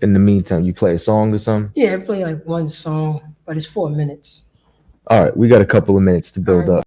in the meantime, you play a song or something? Yeah, I play like one song, but it's 4 minutes. All right, we got a couple of minutes to All build right. up.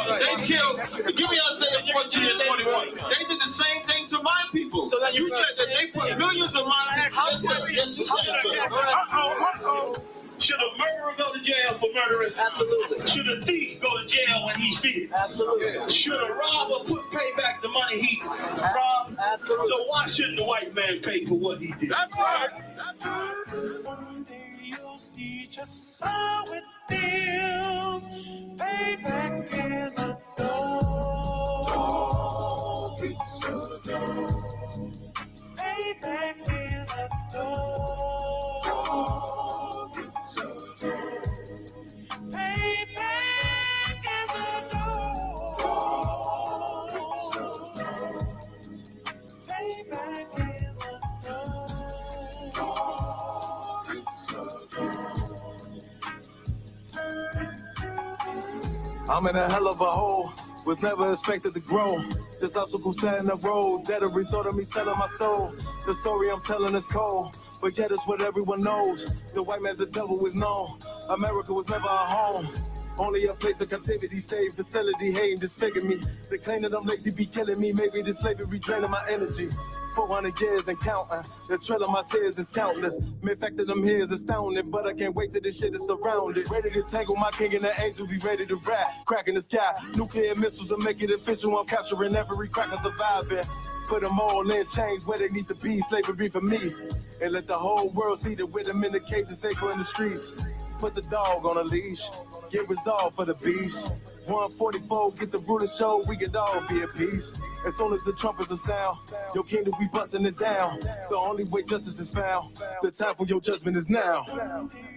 They killed, give me Isaiah 14 and 21. They did the same thing to my people. So that you said that they put millions of my actions. Yes, you said. Should a murderer go to jail for murdering? Absolutely. Should a thief go to jail when he steals? Absolutely. Should a robber pay back the money he robbed? Absolutely. So why shouldn't the white man pay for what he did? That's right. One day you'll see just how it feels. Payback is a dog. It's a dog. Payback is a dog. I'm in a hell of a hole, was never expected to grow. Just obstacle set in the road, that a result of me selling my soul. The story I'm telling is cold, but yet it's what everyone knows. The white man's the devil is known. America was never a home, only a place of captivity, safe facility, hating disfigure me. They claim that I'm lazy, be killing me. Maybe this slavery draining my energy. 400 years and counting, the trail of my tears is countless. The fact that I'm here is astounding, but I can't wait till this shit is surrounded. Ready to tangle my king and the angel, be ready to rap. Cracking the sky, nuclear missiles will make it official. I'm capturing every cracker surviving. Put them all in chains where they need to be, slavery for me. And let the whole world see that with them in the cage and safer in the streets. Put the dog on a leash, get resolved for the beast. 144, get the ruler show, we could all be at peace. As soon as the trumpets are sound, your kingdom we busting it down. The only way justice is found, the time for your judgment is now.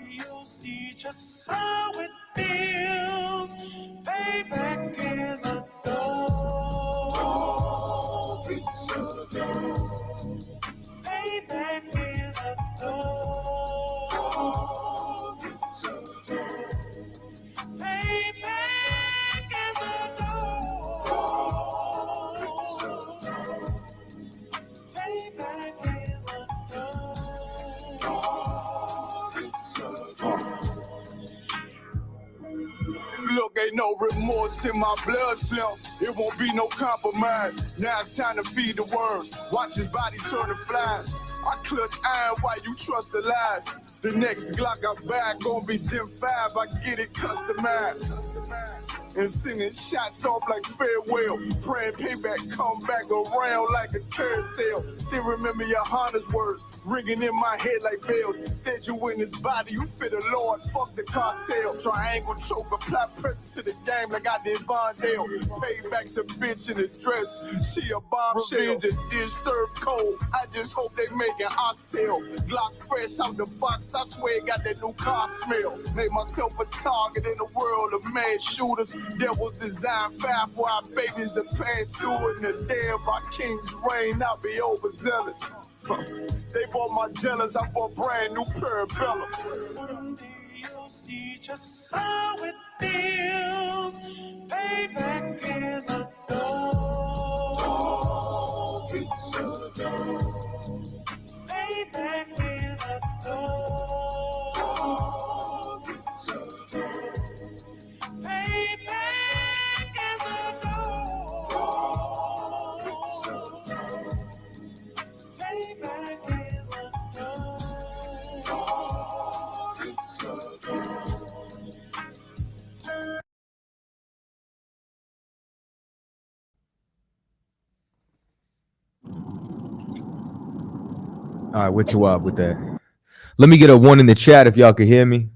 You'll see just how it feels. Payback is a dog. It's a dog. Payback is a dog. It's a dog. Payback is a dog. It's a dog. Payback is a dog. It's a dog. Look, ain't no remorse in my blood slump. It won't be no compromise. Now it's time to feed the worms. Watch his body turn to flies. I clutch iron while you trust the lies. The next Glock I buy gon' be Gen 5. I get it customized. And sending shots off like farewell. Praying payback come back around like a carousel. Still remember YAHANNA's words ringing in my head like bells. Said you in his body, you fit the Lord, fuck the cocktail. Triangle choke, apply pressure to the game like I did Vondale. Payback's a bitch in a dress, she a bombshell. Revenge is dish served cold, I just hope they making oxtail. Glock fresh out the box, I swear it got that new car smell. Made myself a target in a world of mad shooters. Devils design fire for our babies to pass through in the day of our king's reign. I'll be overzealous. They bought my jealous, I bought brand new parabellums. One day you'll see just how it feels. Payback is a dog. It's a dog. Payback is a dog. It's a dog. Payback is a dog. It's a dog. Payback is a dog. It's a dog. All right, what you up with that? Let me get a one in the chat if y'all can hear me.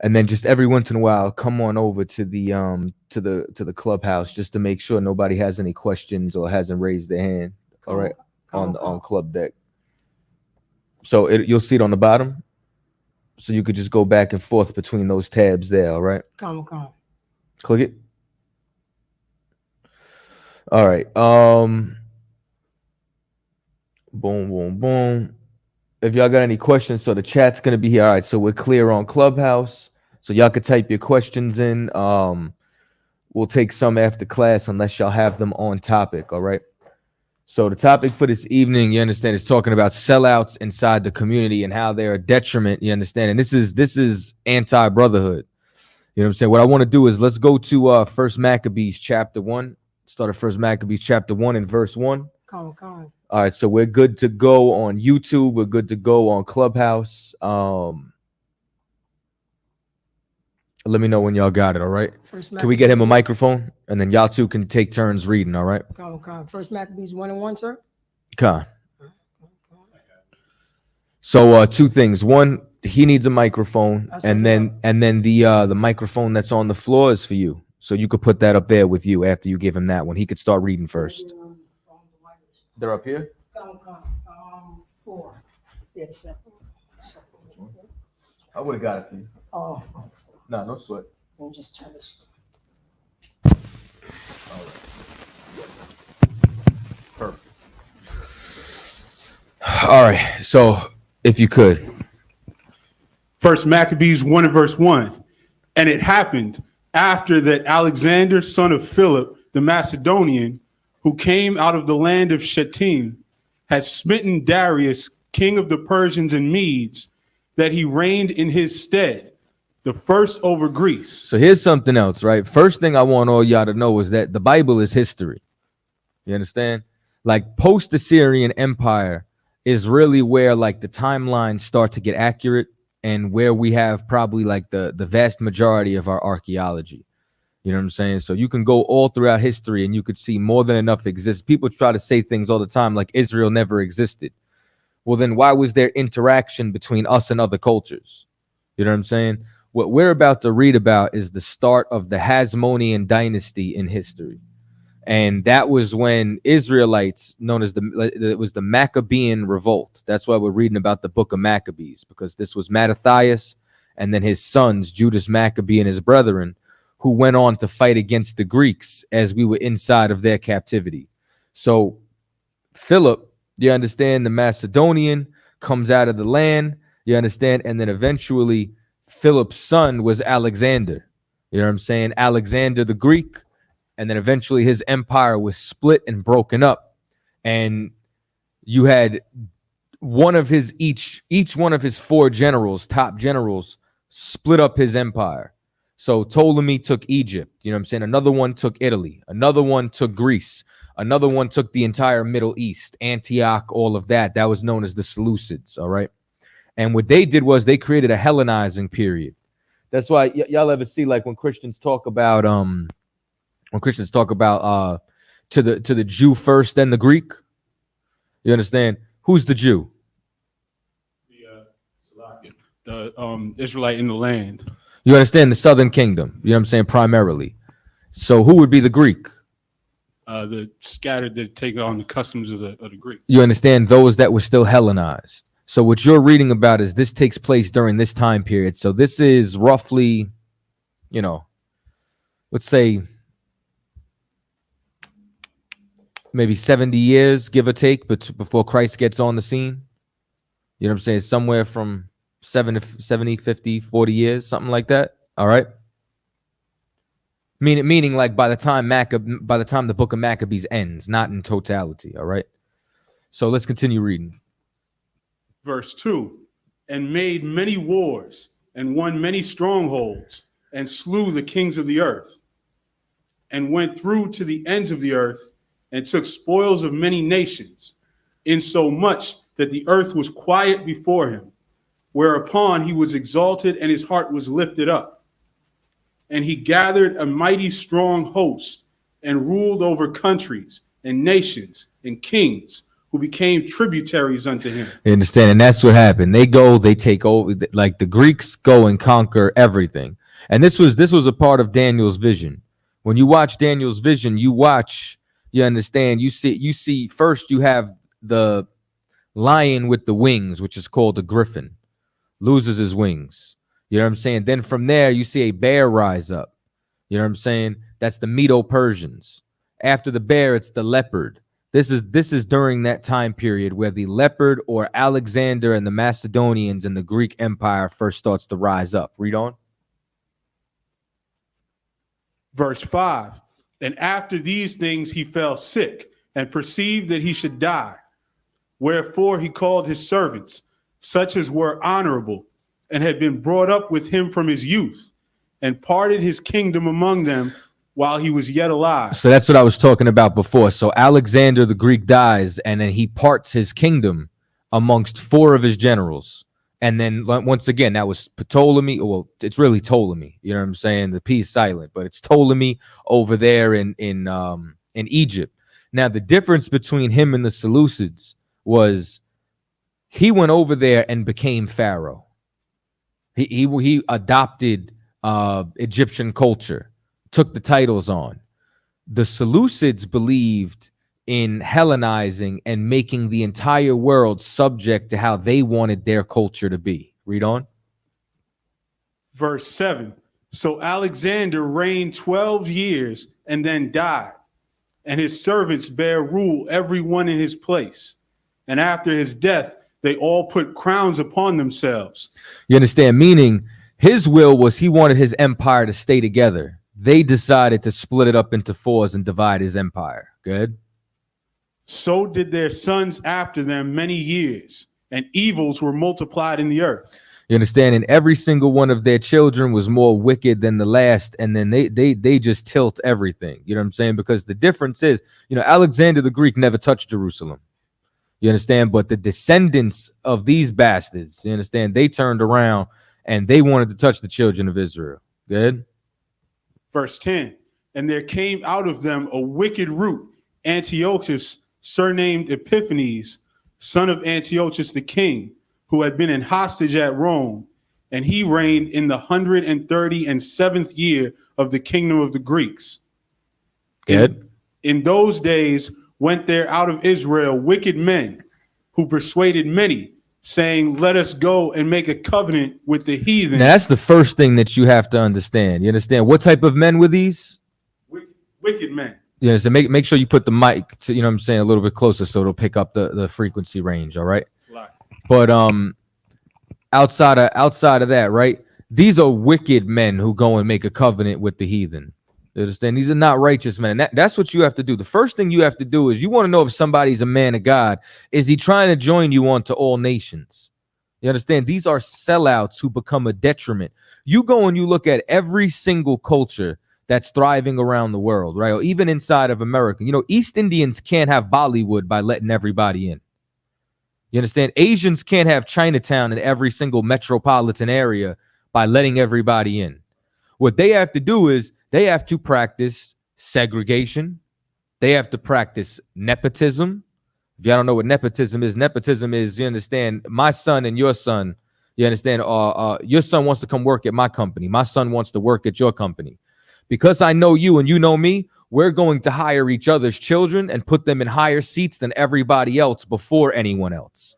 And then just every once in a while, come on over to the clubhouse just to make sure nobody has any questions or hasn't raised their hand. All right, on club deck. So you'll see it on the bottom. So you could just go back and forth between those tabs there. All right. Come. Click it. All right. Boom. If y'all got any questions, so the chat's gonna be here. All right. So we're clear on Clubhouse. So y'all could type your questions in. We'll take some after class unless y'all have them on topic. All right. So the topic for this evening, you understand, is talking about sellouts inside the community and how they're a detriment. You understand, and this is anti-brotherhood. You know what I'm saying? What I want to do is let's go to First Maccabees chapter 1. Start at First Maccabees chapter 1 and verse 1. Come. All right, so we're good to go on YouTube. We're good to go on Clubhouse. Let me know when y'all got it. All right. Can we get him a microphone, and then y'all two can take turns reading? All right. Come. First Maccabees 1:1, sir. Come. So two things. One, he needs a microphone, and then the microphone that's on the floor is for you. So you could put that up there with you after you give him that one. He could start reading first. They're up here. Come. 4. Yeah, the second. I would have got it for you. Oh. No sweat. Let me just turn this. Perfect. All right. So if you could. First Maccabees 1 and verse 1. And it happened after that Alexander, son of Philip, the Macedonian, who came out of the land of Shittim, had smitten Darius, king of the Persians and Medes, that he reigned in his stead, the first over Greece. So here's something else, right? First thing I want all y'all to know is that the Bible is history. You understand? Like post-Assyrian Empire is really where like the timelines start to get accurate and where we have probably like the vast majority of our archaeology. You know what I'm saying? So you can go all throughout history and you could see more than enough exists. People try to say things all the time like Israel never existed. Well, then why was there interaction between us and other cultures? You know what I'm saying? What we're about to read about is the start of the Hasmonean dynasty in history. And that was when Israelites, known as it was the Maccabean revolt. That's why we're reading about the book of Maccabees, because this was Mattathias and then his sons, Judas Maccabee and his brethren, who went on to fight against the Greeks as we were inside of their captivity. So Philip, you understand, the Macedonian, comes out of the land, you understand, and then eventually Philip's son was Alexander. You know what I'm saying? Alexander the Greek. And then eventually his empire was split and broken up. And you had one of his, each one of his 4 generals, top generals, split up his empire. So Ptolemy took Egypt. You know what I'm saying? Another one took Italy. Another one took Greece. Another one took the entire Middle East, Antioch, all of that. That was known as the Seleucids. All right. And what they did was they created a Hellenizing period. That's why y'all ever see like when Christians talk about to the Jew first, then the Greek. You understand? Who's the Jew? The Israelite in the land. You understand? The southern kingdom. You know what I'm saying? Primarily. So who would be the Greek? The scattered that take on the customs of the Greeks. You understand? Those that were still Hellenized. So what you're reading about is this takes place during this time period. So this is roughly, you know, let's say maybe 70 years, give or take, but before Christ gets on the scene. You know what I'm saying? Somewhere from 70, 50, 40 years, something like that. All right. Meaning like by the time the book of Maccabees ends, not in totality. All right. So let's continue reading. Verse 2, and made many wars and won many strongholds and slew the kings of the earth and went through to the ends of the earth and took spoils of many nations, insomuch that the earth was quiet before him, whereupon he was exalted and his heart was lifted up. And he gathered a mighty strong host and ruled over countries and nations and kings who became tributaries unto him. You understand? And that's what happened. They take over, like the Greeks go and conquer everything. And this was a part of Daniel's vision. When you watch Daniel's vision, you understand, you see first you have the lion with the wings, which is called a griffin, loses his wings. You know what I'm saying? Then from there, you see a bear rise up. You know what I'm saying? That's the Medo-Persians. After the bear, it's the leopard. This is during that time period where the leopard, or Alexander and the Macedonians and the Greek Empire, first starts to rise up. Read on. Verse 5. And after these things he fell sick and perceived that he should die. Wherefore he called his servants, such as were honorable, and had been brought up with him from his youth, and parted his kingdom among them while he was yet alive. So that's what I was talking about before. So Alexander the Greek dies, and then he parts his kingdom amongst 4 of his generals. And then once again, that was Ptolemy. Well, it's really Ptolemy. You know what I'm saying? The P is silent, but it's Ptolemy over there in Egypt. Now, the difference between him and the Seleucids was he went over there and became pharaoh. He adopted Egyptian culture, took the titles on. The Seleucids believed in Hellenizing and making the entire world subject to how they wanted their culture to be. Read on. Verse 7. So Alexander reigned 12 years and then died, and his servants bare rule, every one in his place. And after his death, they all put crowns upon themselves. You understand? Meaning his will was he wanted his empire to stay together. They decided to split it up into 4s and divide his empire. Good. So did their sons after them many years, and evils were multiplied in the earth. You understand? And every single one of their children was more wicked than the last. And then they just tilt everything. You know what I'm saying? Because the difference is, Alexander the Greek never touched Jerusalem. You understand? But the descendants of these bastards, you understand, they turned around and they wanted to touch the children of Israel. Good. Verse 10. And there came out of them a wicked root, Antiochus, surnamed Epiphanes, son of Antiochus the king, who had been in hostage at Rome, and he reigned in the 137th year of the kingdom of the Greeks. Good. In those days went there out of Israel wicked men who persuaded many, saying, let us go and make a covenant with the heathen. Now, that's the first thing that you have to understand. You understand? What type of men were these? Wicked men. Yeah, so make sure you put the mic to, you know what I'm saying, a little bit closer so it'll pick up the frequency range, all right? But outside of that, right? These are wicked men who go and make a covenant with the heathen. You understand? These are not righteous men. And that's what you have to do. The first thing you have to do is you want to know if somebody's a man of God. Is he trying to join you onto all nations? You understand? These are sellouts who become a detriment. You go and you look at every single culture that's thriving around the world, right? Or even inside of America. East Indians can't have Bollywood by letting everybody in. You understand? Asians can't have Chinatown in every single metropolitan area by letting everybody in. What they have to do is they have to practice segregation. They have to practice nepotism. If y'all don't know what nepotism is, you understand, my son and your son, you understand, your son wants to come work at my company. My son wants to work at your company. Because I know you and you know me, we're going to hire each other's children and put them in higher seats than everybody else before anyone else.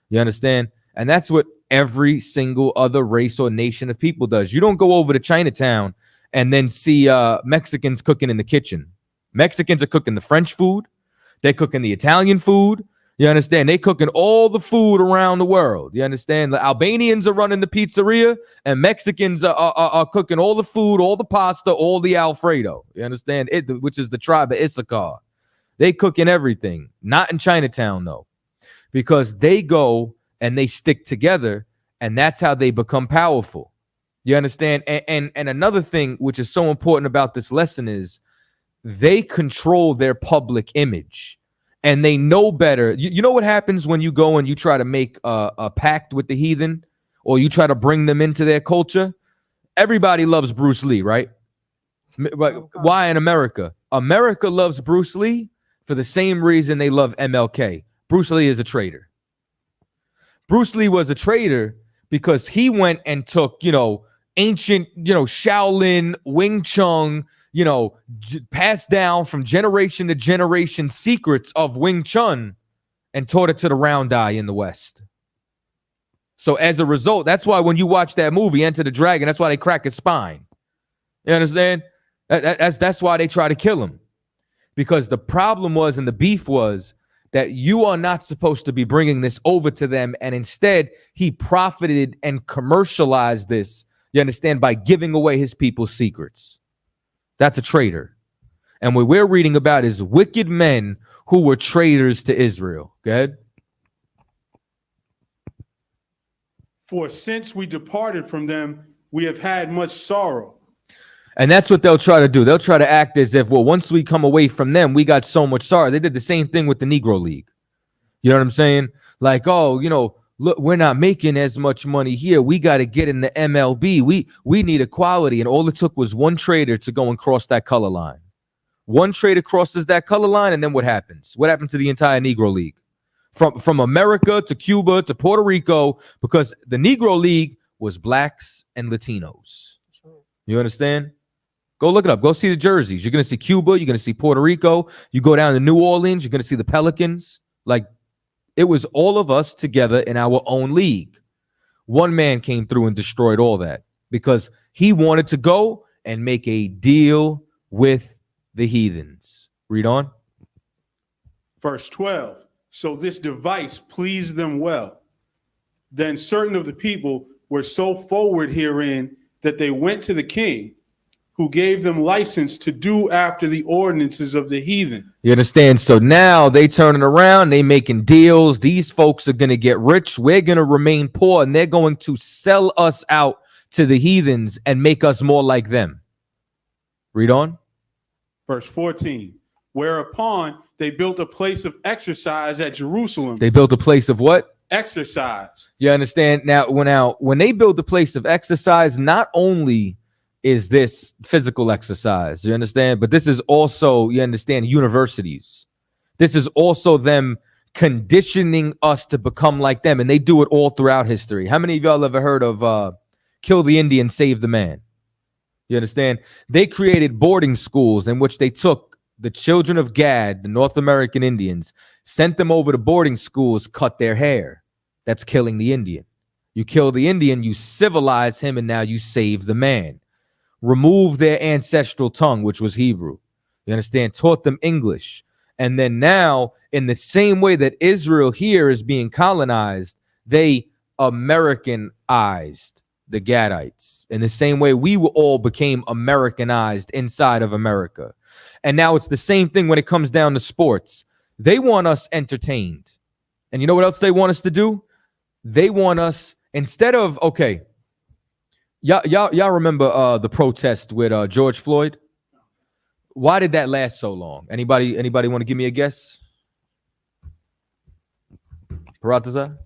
You understand? And that's what every single other race or nation of people does. You don't go over to Chinatown and then see Mexicans cooking in the kitchen. Mexicans are cooking the French food. They're cooking the Italian food. You understand? They cooking all the food around the world. You understand? The Albanians are running the pizzeria, and Mexicans are cooking all the food, all the pasta, all the Alfredo. You understand? Which is the tribe of Isupk. They cooking everything. Not in Chinatown, though, because they go and they stick together, and that's how they become powerful. You understand? And another thing which is so important about this lesson is they control their public image. And they know better. You know what happens when you go and you try to make a pact with the heathen, or you try to bring them into their culture? Everybody loves Bruce Lee, right? But why in America? America loves Bruce Lee for the same reason they love MLK. Bruce Lee is a traitor. Bruce Lee was a traitor because he went and took, ancient, Shaolin, Wing Chun, passed down from generation to generation secrets of Wing Chun and taught it to the round eye in the West. So as a result, that's why when you watch that movie, Enter the Dragon, that's why they crack his spine. You understand? That's why they try to kill him. Because the problem was, and the beef was, that you are not supposed to be bringing this over to them. And instead, he profited and commercialized this, you understand, by giving away his people's secrets. That's a traitor. And what we're reading about is wicked men who were traitors to Israel. Go ahead. For since we departed from them, we have had much sorrow. And that's what they'll try to do. They'll try to act as if, well, once we come away from them, we got so much sorrow. They did the same thing with the Negro League. You know what I'm saying? Like, oh, you know, look, we're not making as much money here. We got to get in the MLB. We need equality. And all it took was one trader to go and cross that color line. One trader crosses that color line, and then what happens? What happened to the entire Negro League? From America to Cuba to Puerto Rico, because the Negro League was blacks and Latinos. You understand? Go look it up. Go see the jerseys. You're going to see Cuba. You're going to see Puerto Rico. You go down to New Orleans. You're going to see the Pelicans. Like, it was all of us together in our own league. One man came through and destroyed all that because he wanted to go and make a deal with the heathens. Read on. Verse 12. So this device pleased them well. Then certain of the people were so forward herein that they went to the king, who gave them license to do after the ordinances of the heathen. You understand? So now they turning around, they making deals. These folks are going to get rich. We're going to remain poor, and they're going to sell us out to the heathens and make us more like them. Read on. Verse 14. Whereupon they built a place of exercise at Jerusalem. They built a place of what? Exercise. You understand? Now, when they build a place of exercise, not only is this physical exercise, you understand? But this is also, you understand, universities. This is also them conditioning us to become like them. And they do it all throughout history. How many of y'all ever heard of kill the Indian, save the man? You understand? They created boarding schools in which they took the children of Gad, the North American Indians, sent them over to boarding schools, cut their hair. That's killing the Indian. You kill the Indian, you civilize him, and now you save the man. Remove their ancestral tongue, which was Hebrew. You understand? Taught them English. And then now, in the same way that Israel here is being colonized, they Americanized the Gadites. In the same way we all became Americanized inside of America. And now it's the same thing when it comes down to sports. They want us entertained. And you know what else they want us to do? They want us, instead of, okay, y'all remember the protest with George Floyd? Why did that last so long? Anybody want to give me a guess? Chaataza?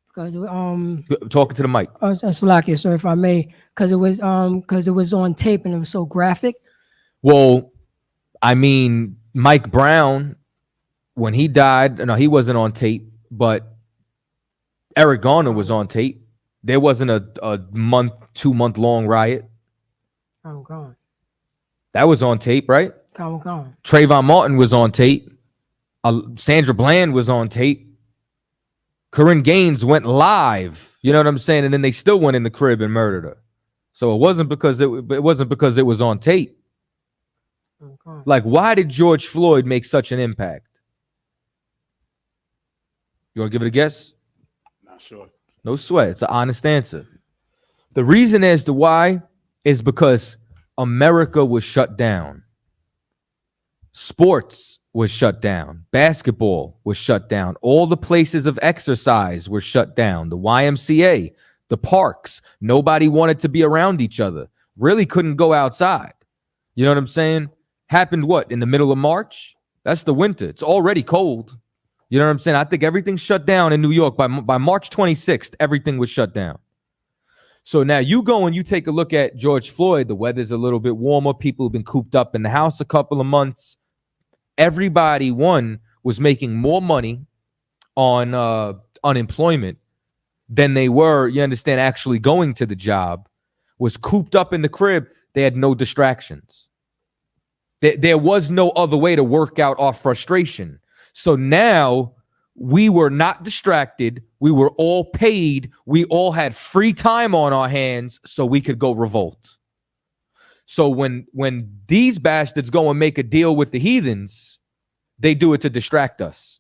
Because Talking to the mic. that's lucky, sir, if I may, because it was on tape and it was so graphic. Well, I mean, Mike Brown, when he died, no, he wasn't on tape, but Eric Garner was on tape. There wasn't a 2-month long riot. I'm gone. That was on tape, right? I'm gone. Trayvon Martin was on tape. Sandra Bland was on tape. Corinne Gaines went live. You know what I'm saying? And then they still went in the crib and murdered her. So it wasn't because it was on tape. Like, why did George Floyd make such an impact? You want to give it a guess? Not sure. No sweat. It's an honest answer. The reason as to why is because America was shut down. Sports was shut down. Basketball was shut down. All the places of exercise were shut down. The YMCA, the parks. Nobody wanted to be around each other. Really couldn't go outside. You know what I'm saying? Happened what? In the middle of March? That's the winter. It's already cold. You know what I'm saying? I think everything shut down in New York. By March 26th, everything was shut down. So now you go and you take a look at George Floyd. The weather's a little bit warmer. People have been cooped up in the house a couple of months. Everybody, was making more money on unemployment than they were, you understand, actually going to the job, was cooped up in the crib. They had no distractions. There was no other way to work out our frustration. So now we were not distracted. We were all paid. We all had free time on our hands so we could go revolt. So when these bastards go and make a deal with the heathens, they do it to distract us.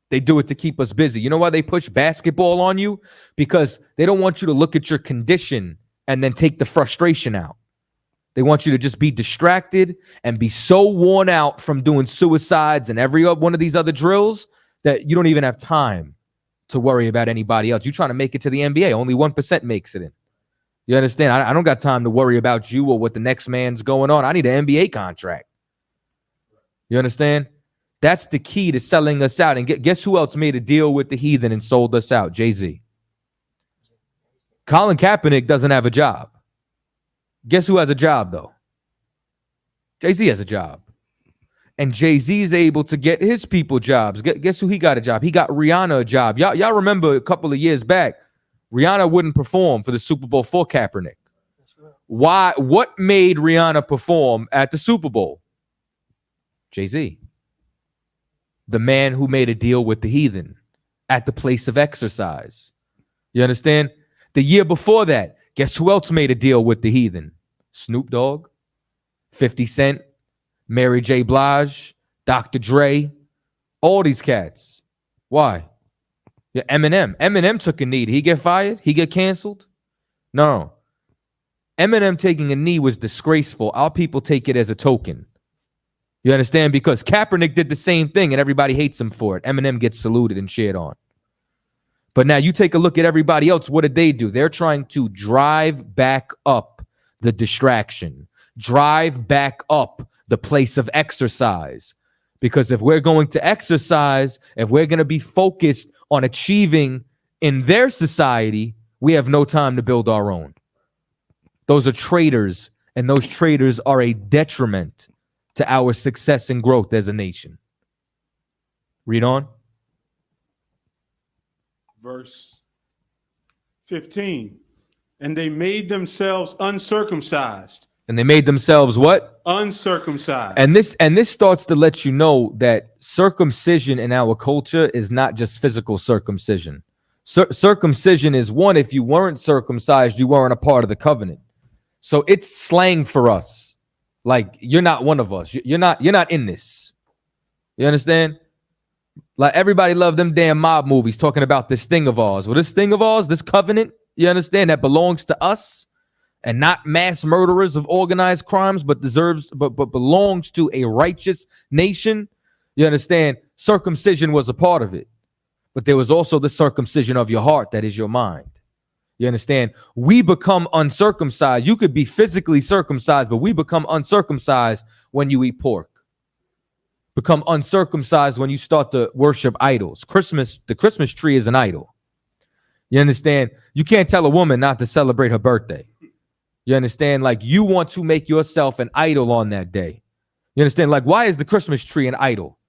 They do it to keep us busy. You know why they push basketball on you? Because they don't want you to look at your condition and then take the frustration out. They want you to just be distracted and be so worn out from doing suicides and every one of these other drills that you don't even have time to worry about anybody else. You're trying to make it to the NBA. Only 1% makes it in. You understand? I don't got time to worry about you or what the next man's going on. I need an NBA contract. You understand? That's the key to selling us out. And guess who else made a deal with the heathen and sold us out? Jay-Z. Colin Kaepernick doesn't have a job. Guess who has a job, though? Jay-Z has a job. And Jay-Z is able to get his people jobs. Guess who he got a job? He got Rihanna a job. Y'all remember a couple of years back, Rihanna wouldn't perform for the Super Bowl for Kaepernick. Why? What made Rihanna perform at the Super Bowl? Jay-Z. The man who made a deal with the heathen at the place of exercise. You understand? The year before that, guess who else made a deal with the heathen? Snoop Dogg, 50 Cent, Mary J. Blige, Dr. Dre, all these cats. Why? Yeah, Eminem. Eminem took a knee. Did he get fired? He get canceled? No. Eminem taking a knee was disgraceful. Our people take it as a token. You understand? Because Kaepernick did the same thing and everybody hates him for it. Eminem gets saluted and cheered on. But now you take a look at everybody else. What did they do? They're trying to drive back up the distraction, drive back up the place of exercise. Because if we're going to exercise, if we're going to be focused on achieving in their society, we have no time to build our own. Those are traitors, and those traitors are a detriment to our success and growth as a nation. Read on. Verse 15. And they made themselves uncircumcised. And they made themselves what? Uncircumcised. And this starts to let you know that circumcision in our culture is not just physical circumcision. Circumcision is one, if you weren't circumcised, you weren't a part of the covenant. So it's slang for us. Like, you're not one of us. You're not in this. You understand? Like, everybody loved them damn mob movies talking about this thing of ours. Well, this thing of ours, this covenant, you understand, that belongs to us and not mass murderers of organized crimes, but belongs to a righteous nation. You understand? Circumcision was a part of it. But there was also the circumcision of your heart, that is your mind. You understand? We become uncircumcised. You could be physically circumcised, but we become uncircumcised when you eat pork. Become uncircumcised when you start to worship idols. The Christmas tree is an idol. You understand? You can't tell a woman not to celebrate her birthday. You understand? Like, you want to make yourself an idol on that day. You understand? Like, why is the Christmas tree an idol?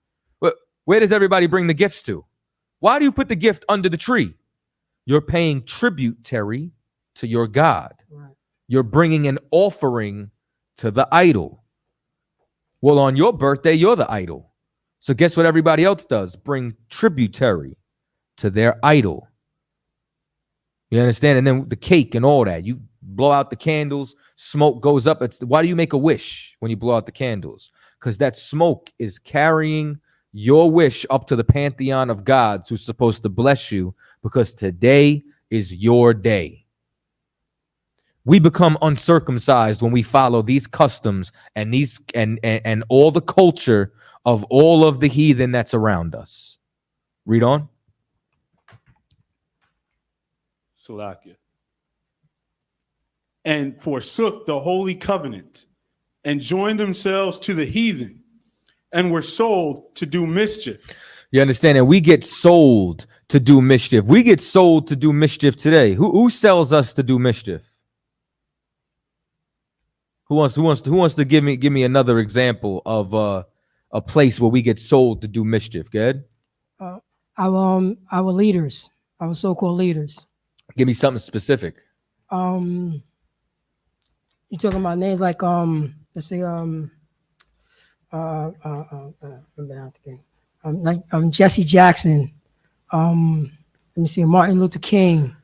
Where does everybody bring the gifts to? Why do you put the gift under the tree? You're paying tribute, Terry, to your God. Right. You're bringing an offering to the idol. Well, on your birthday, you're the idol. So guess what everybody else does? Bring tributary to their idol. You understand? And then the cake and all that. You blow out the candles, smoke goes up. Why do you make a wish when you blow out the candles? Because that smoke is carrying your wish up to the pantheon of gods who's supposed to bless you, because today is your day. We become uncircumcised when we follow these customs and these and all the culture of all of the heathen that's around us. Read on. Salakia. And forsook the holy covenant and joined themselves to the heathen and were sold to do mischief. You understand? And we get sold to do mischief. We get sold to do mischief today. Who sells us to do mischief? Who wants to give me another example of a place where we get sold to do mischief? Go ahead. Our leaders, our so-called leaders. Give me something specific. You talking about names like let's say like Jesse Jackson, Let me see, Martin Luther King.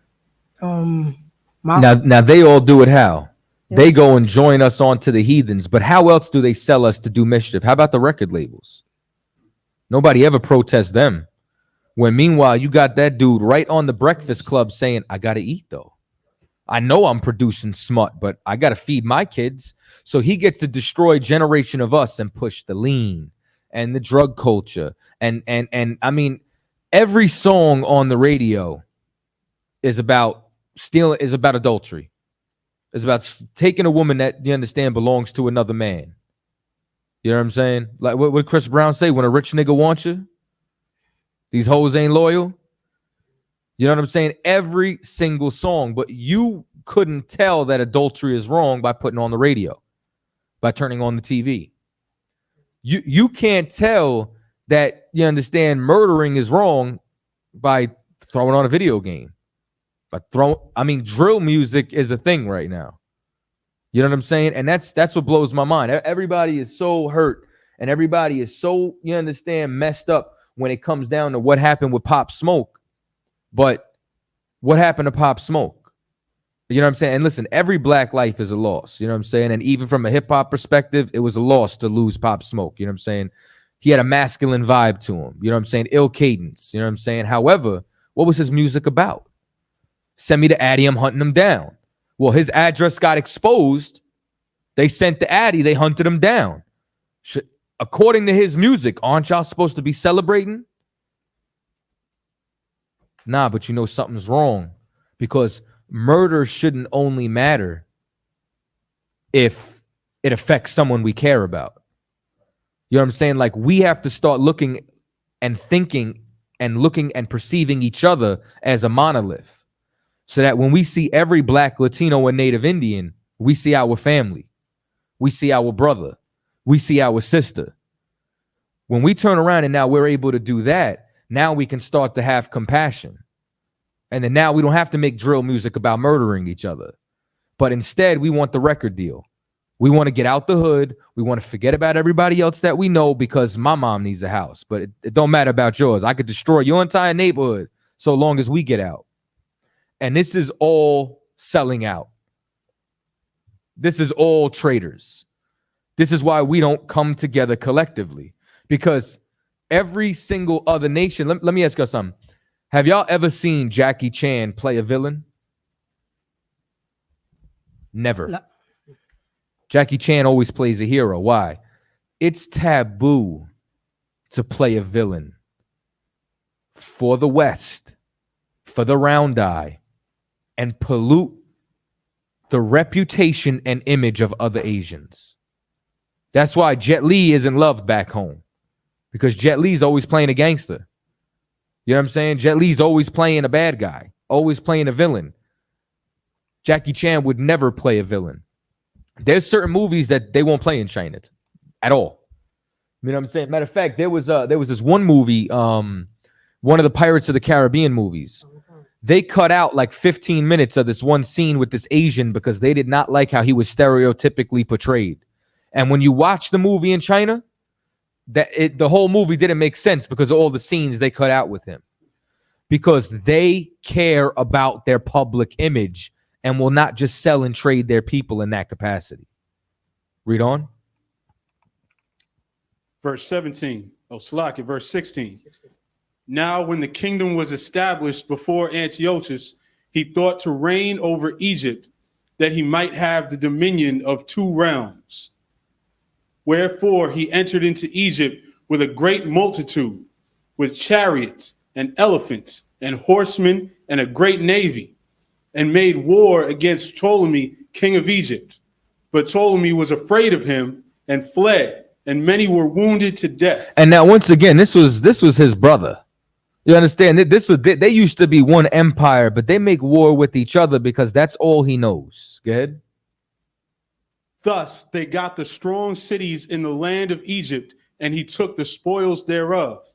Malcolm. Now they all do it how? Yeah. They go and join us onto the heathens, but how else do they sell us to do mischief? How about the record labels? Nobody ever protests them. When meanwhile, you got that dude right on the Breakfast Club saying, I got to eat though. I know I'm producing smut, but I got to feed my kids. So he gets to destroy a generation of us and push the lean and the drug culture. And I mean, every song on the radio is about stealing, is about adultery. It's about taking a woman that you understand belongs to another man. You know what I'm saying? Like what would Chris Brown say? When a rich nigga wants you, these hoes ain't loyal. You know what I'm saying? Every single song, but you couldn't tell that adultery is wrong by putting on the radio, by turning on the TV. You can't tell that, you understand, murdering is wrong by throwing on a video game. I mean, drill music is a thing right now. You know what I'm saying? And that's what blows my mind. Everybody is so hurt and everybody is so, you understand, messed up when it comes down to what happened with Pop Smoke. But what happened to Pop Smoke? You know what I'm saying? And listen, every black life is a loss. You know what I'm saying? And even from a hip hop perspective, it was a loss to lose Pop Smoke. You know what I'm saying? He had a masculine vibe to him. You know what I'm saying? Ill cadence. You know what I'm saying? However, what was his music about? Send me the Addy, I'm hunting him down. Well, his address got exposed. They sent the Addy, they hunted him down. According to his music, aren't y'all supposed to be celebrating? Nah, but you know something's wrong, because murder shouldn't only matter if it affects someone we care about. You know what I'm saying? Like, we have to start looking and thinking and looking and perceiving each other as a monolith, so that when we see every black, Latino, and Native Indian, we see our family, we see our brother, we see our sister. When we turn around and now we're able to do that, now we can start to have compassion. And then now we don't have to make drill music about murdering each other. But instead, we want the record deal. We want to get out the hood. We want to forget about everybody else that we know, because my mom needs a house. But it don't matter about yours. I could destroy your entire neighborhood so long as we get out. And this is all selling out. This is all traitors. This is why we don't come together collectively. Because every single other nation, let me ask you something. Have y'all ever seen Jackie Chan play a villain? Never. No. Jackie Chan always plays a hero. Why? It's taboo to play a villain for the West, for the round eye, and pollute the reputation and image of other Asians. That's why Jet Li isn't loved back home, because Jet Li's always playing a gangster. You know what I'm saying? Jet Li's always playing a bad guy, always playing a villain. Jackie Chan would never play a villain. There's certain movies that they won't play in China at all. You know what I'm saying? Matter of fact, there was this one movie, one of the Pirates of the Caribbean movies. They cut out like 15 minutes of this one scene with this Asian because they did not like how he was stereotypically portrayed. And when you watch the movie in China, the whole movie didn't make sense because of all the scenes they cut out with him. Because they care about their public image and will not just sell and trade their people in that capacity. Read on. Verse 17. Oh, Slack, verse 16. Now, when the kingdom was established before Antiochus, he thought to reign over Egypt, that he might have the dominion of 2 realms. Wherefore he entered into Egypt with a great multitude, with chariots and elephants and horsemen and a great navy, and made war against Ptolemy, king of Egypt. But Ptolemy was afraid of him and fled, and many were wounded to death. And now, once again, this was his brother. You understand? They used to be one empire, but they make war with each other because that's all he knows. Go ahead. Thus they got the strong cities in the land of Egypt, and he took the spoils thereof.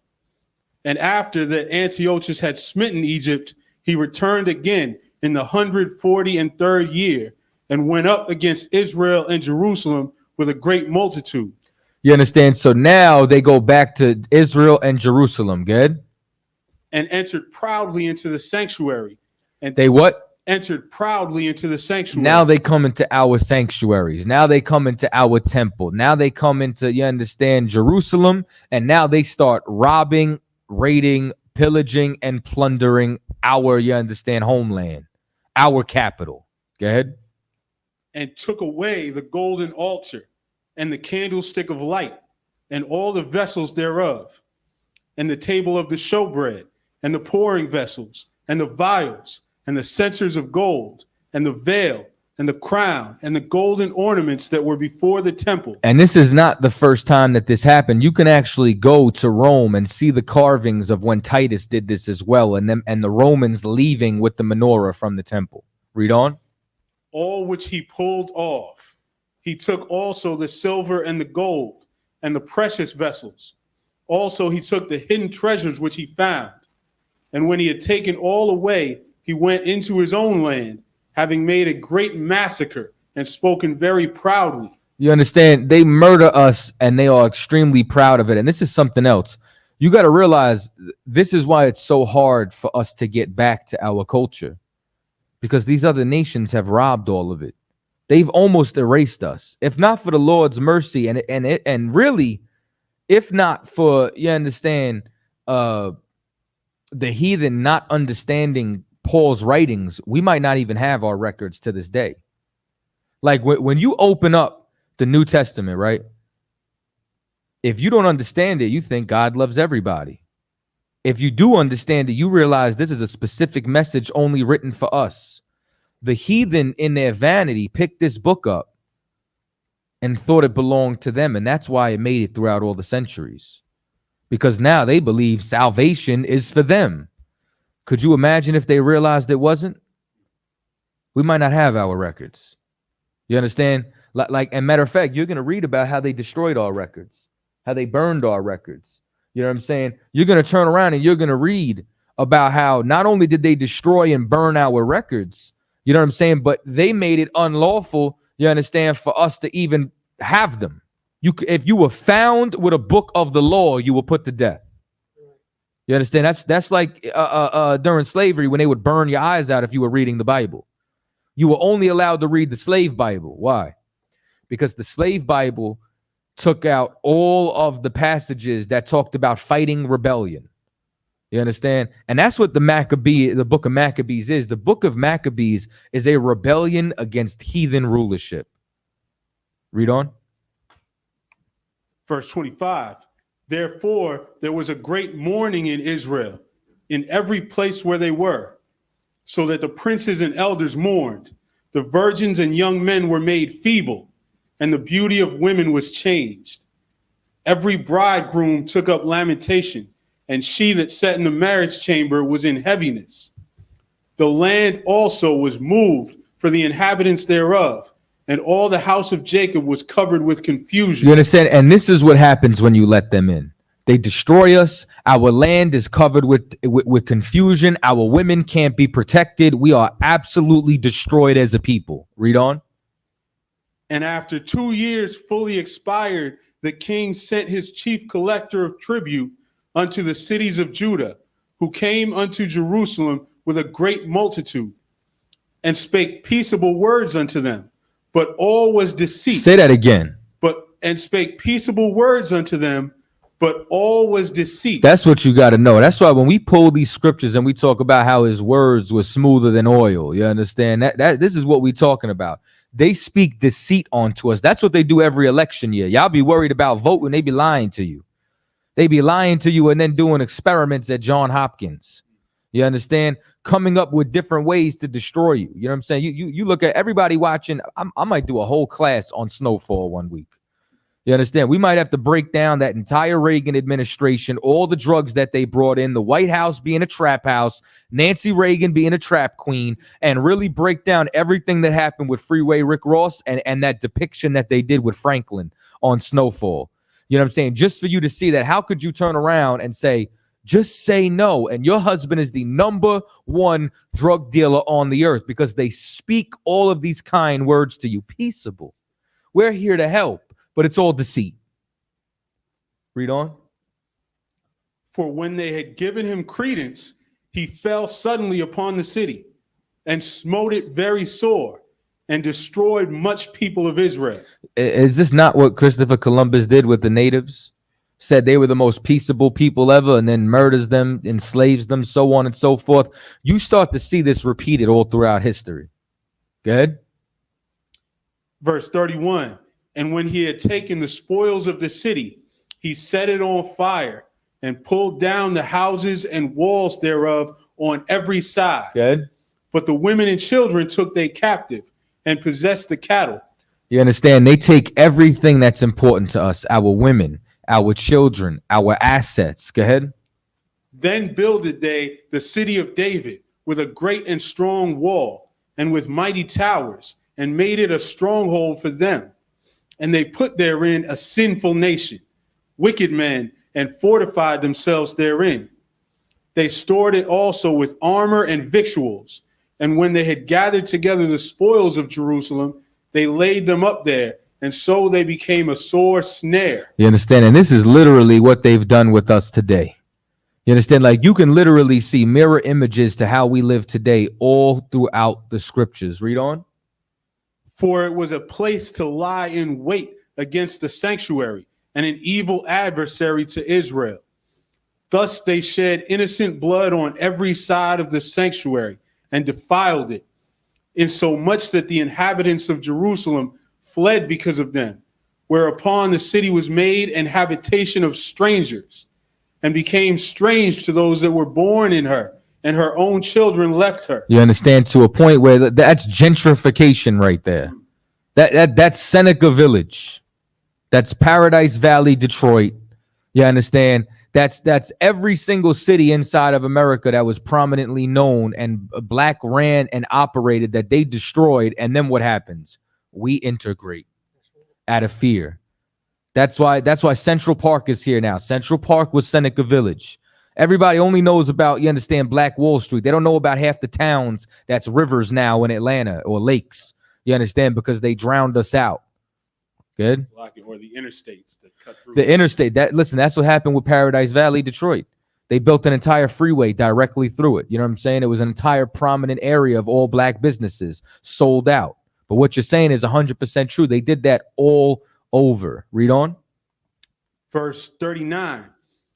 And after that Antiochus had smitten Egypt, he returned again in the 143rd year, and went up against Israel and Jerusalem with a great multitude. You understand? So now they go back to Israel and Jerusalem. Good. and entered proudly into the sanctuary. And They what? entered proudly into the sanctuary. Now they come into our sanctuaries. Now they come into our temple. Now they come into, you understand, Jerusalem. And now they start robbing, raiding, pillaging, and plundering our, you understand, homeland, our capital. Go ahead. And took away the golden altar and the candlestick of light and all the vessels thereof, and the table of the showbread and the pouring vessels and the vials and the censers of gold, and the veil, and the crown, and the golden ornaments that were before the temple. And this is not the first time that this happened. You can actually go to Rome and see the carvings of when Titus did this as well, and the Romans leaving with the menorah from the temple. Read on. All which he pulled off. He took also the silver and the gold, and the precious vessels. Also he took the hidden treasures which he found. And when he had taken all away, he went into his own land, having made a great massacre and spoken very proudly. You understand? They murder us and they are extremely proud of it. And this is something else. You got to realize this is why it's so hard for us to get back to our culture, because these other nations have robbed all of it. They've almost erased us. If not for the Lord's mercy and really, if not for, you understand, the heathen not understanding Paul's writings, we might not even have our records to this day. Like when you open up the New Testament, right? If you don't understand it, you think God loves everybody. If you do understand it, you realize this is a specific message only written for us. The heathen in their vanity picked this book up and thought it belonged to them. And that's why it made it throughout all the centuries, because now they believe salvation is for them. Could you imagine if they realized it wasn't? We might not have our records. You understand? Like, and matter of fact, you're going to read about how they destroyed our records, how they burned our records. You know what I'm saying? You're going to turn around and you're going to read about how not only did they destroy and burn our records, you know what I'm saying, but they made it unlawful, you understand, for us to even have them. If you were found with a book of the law, you were put to death. You understand? That's like during slavery when they would burn your eyes out if you were reading the Bible. You were only allowed to read the slave Bible. Why? Because the slave Bible took out all of the passages that talked about fighting rebellion. You understand? And that's what the book of Maccabees is. The book of Maccabees is a rebellion against heathen rulership. Read on. Verse 25. Therefore, there was a great mourning in Israel, in every place where they were, so that the princes and elders mourned. The virgins and young men were made feeble, and the beauty of women was changed. Every bridegroom took up lamentation, and she that sat in the marriage chamber was in heaviness. The land also was moved for the inhabitants thereof, and all the house of Jacob was covered with confusion. You understand? And this is what happens when you let them in. They destroy us. Our land is covered with confusion. Our women can't be protected. We are absolutely destroyed as a people. Read on. And after 2 years fully expired, the king sent his chief collector of tribute unto the cities of Judah, who came unto Jerusalem with a great multitude, and spake peaceable words unto them. But all was deceit. Say that again. And spake peaceable words unto them, but all was deceit. That's what you got to know. That's why when we pull these scriptures and we talk about how his words were smoother than oil, you understand? That this is what we're talking about. They speak deceit onto us. That's what they do every election year. Y'all be worried about voting. They be lying to you. They be lying to you and then doing experiments at Johns Hopkins. You understand? Coming up with different ways to destroy you. You know what I'm saying? You look at everybody watching. I might do a whole class on snowfall one week. You understand? We might have to break down that entire Reagan administration, all the drugs that they brought in, the White House being a trap house, Nancy Reagan being a trap queen, and really break down everything that happened with Freeway Rick Ross and that depiction that they did with Franklin on Snowfall. You know what I'm saying? Just for you to see that, how could you turn around and say, just say no, and your husband is the #1 drug dealer on the earth because they speak all of these kind words to you. Peaceable. We're here to help, but it's all deceit. Read on. For when they had given him credence, he fell suddenly upon the city and smote it very sore and destroyed much people of Israel. Is this not what Christopher Columbus did with the natives? Said they were the most peaceable people ever and then murders them, enslaves them, so on and so forth. You start to see this repeated all throughout history. Good. Verse 31, and when he had taken the spoils of the city, he set it on fire and pulled down the houses and walls thereof on every side. Good. But the women and children took they captive and possessed the cattle. You understand? They take everything that's important to us, our women, our children, our assets. Go ahead. Then builded they the city of David with a great and strong wall and with mighty towers, and made it a stronghold for them. And they put therein a sinful nation, wicked men, and fortified themselves therein. They stored it also with armor and victuals. And when they had gathered together the spoils of Jerusalem, they laid them up there, and so they became a sore snare. You understand? And this is literally what they've done with us today. You understand? Like, you can literally see mirror images to how we live today all throughout the scriptures. Read on. For it was a place to lie in wait against the sanctuary, and an evil adversary to Israel. Thus they shed innocent blood on every side of the sanctuary and defiled it, insomuch that the inhabitants of Jerusalem fled because of them, whereupon the city was made an habitation of strangers, and became strange to those that were born in her, and her own children left her. You understand? To a point where that's gentrification right there. That's Seneca Village. That's Paradise Valley, Detroit. You understand? That's every single city inside of America that was prominently known and black ran and operated that they destroyed. And then what happens? We integrate out of fear. That's why Central Park is here now. Central Park was Seneca Village. Everybody only knows about, you understand, Black Wall Street. They don't know about half the towns that's rivers now in Atlanta or lakes. You understand? Because they drowned us out. Good. Or the interstates that cut through. The interstate. That's what happened with Paradise Valley, Detroit. They built an entire freeway directly through it. You know what I'm saying? It was an entire prominent area of all black businesses sold out. But what you're saying is 100% true. They did that all over. Read on. Verse 39.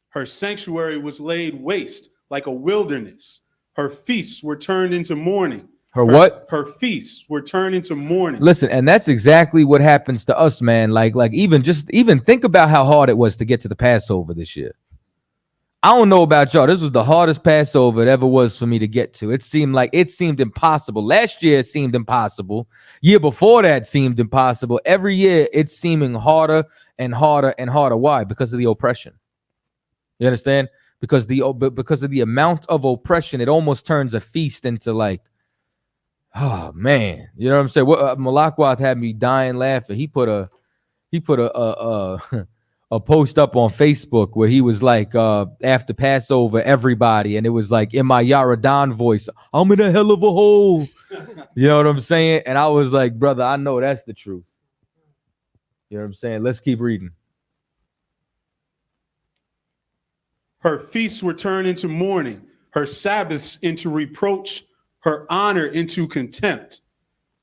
Her sanctuary was laid waste like a wilderness. Her feasts were turned into mourning. Her what? Her feasts were turned into mourning. Listen, and that's exactly what happens to us, man. Like even think about how hard it was to get to the Passover this year. I don't know about y'all. This was the hardest Passover it ever was for me to get to. It seemed impossible. Last year it seemed impossible. Year before that seemed impossible. Every year it's seeming harder and harder and harder. Why? Because of the oppression. You understand? Because of the amount of oppression, it almost turns a feast into like, oh man, you know what I'm saying? What BLACKWATCH had me dying laughing. He put a post up on Facebook where he was like, after Passover, everybody, and it was like in my Yaradan voice, I'm in a hell of a hole. You know what I'm saying? And I was like, brother, I know that's the truth. You know what I'm saying? Let's keep reading. Her feasts were turned into mourning, her Sabbaths into reproach, her honor into contempt.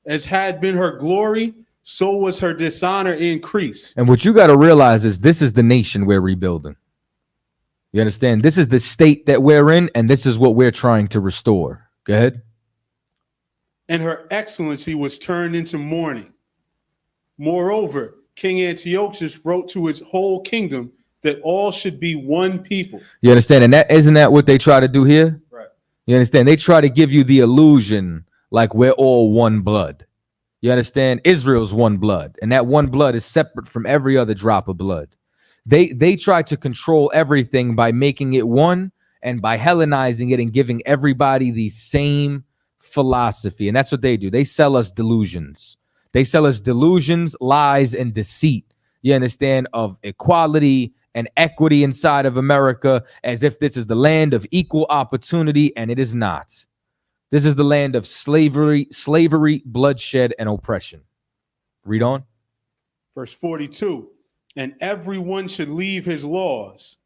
As had been her glory, so was her dishonor increased. And what you got to realize is this is the nation we're rebuilding. You understand? This is the state that we're in, and this is what we're trying to restore. Go ahead. And her excellency was turned into mourning. Moreover, King Antiochus wrote to his whole kingdom that all should be one people. You understand? And isn't that what they try to do here? Right. You understand? They try to give you the illusion like we're all one blood. You understand? Israel's one blood, and that one blood is separate from every other drop of blood. They try to control everything by making it one and by Hellenizing it and giving everybody the same philosophy. And that's what they do. They sell us delusions. They sell us delusions, lies, and deceit. You understand? Of equality and equity inside of America, as if this is the land of equal opportunity, and it is not. This is the land of slavery, bloodshed, and oppression. Read on. Verse 42, and everyone should leave his laws.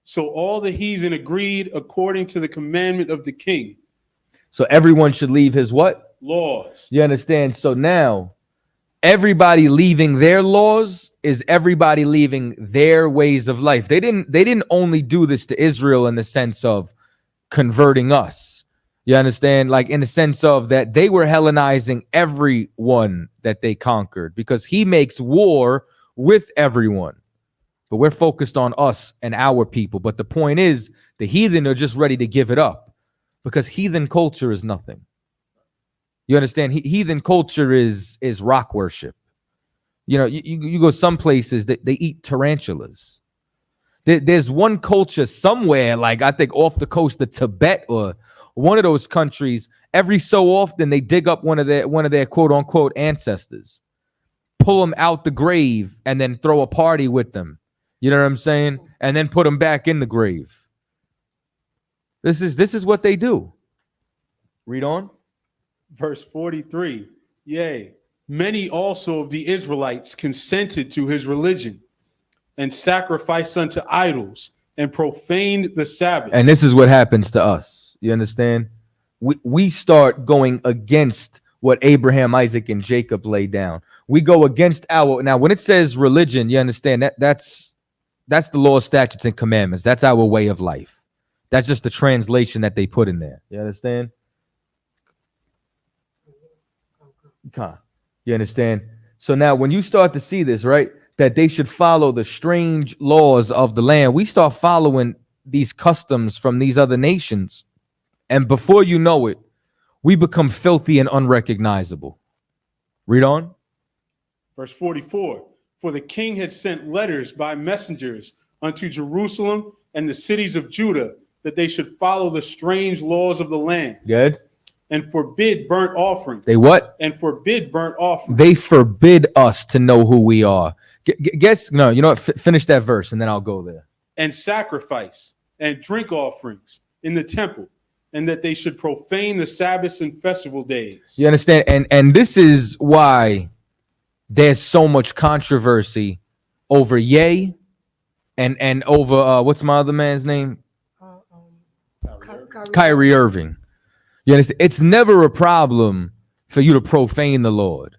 So all the heathen agreed according to the commandment of the king. So everyone should leave his what? Laws. You understand? So now everybody leaving their laws is everybody leaving their ways of life. They didn't only do this to Israel in the sense of converting us. You understand? Like in the sense of that they were Hellenizing everyone that they conquered, because he makes war with everyone. But we're focused on us and our people. But the point is, the heathen are just ready to give it up, because heathen culture is nothing. You understand? Heathen culture is rock worship. You know, you go some places that they eat tarantulas. There's one culture somewhere, like I think off the coast of Tibet or one of those countries. Every so often they dig up one of their quote unquote ancestors, pull them out the grave, and then throw a party with them. You know what I'm saying? And then put them back in the grave. This is what they do. Read on. Verse 43. Yea, many also of the Israelites consented to his religion, and sacrificed unto idols, and profaned the Sabbath. And this is what happens to us. You understand? We start going against what Abraham, Isaac, and Jacob laid down. We go against our, now when it says religion, you understand that's the law, statutes, and commandments. That's our way of life. That's just the translation that they put in there. You understand? You understand? So now when you start to see this, right, that they should follow the strange laws of the land, we start following these customs from these other nations. And before you know it, we become filthy and unrecognizable. Read on. Verse 44. For the king had sent letters by messengers unto Jerusalem and the cities of Judah, that they should follow the strange laws of the land. Good. And forbid burnt offerings. They what? And forbid burnt offerings. They forbid us to know who we are. Guess, no, you know what? Finish that verse and then I'll go there. And sacrifice and drink offerings in the temple, and that they should profane the Sabbaths and festival days. You understand? And this is why there's so much controversy over Ye and over what's my other man's name? Kyrie Irving. You understand? It's never a problem for you to profane the Lord,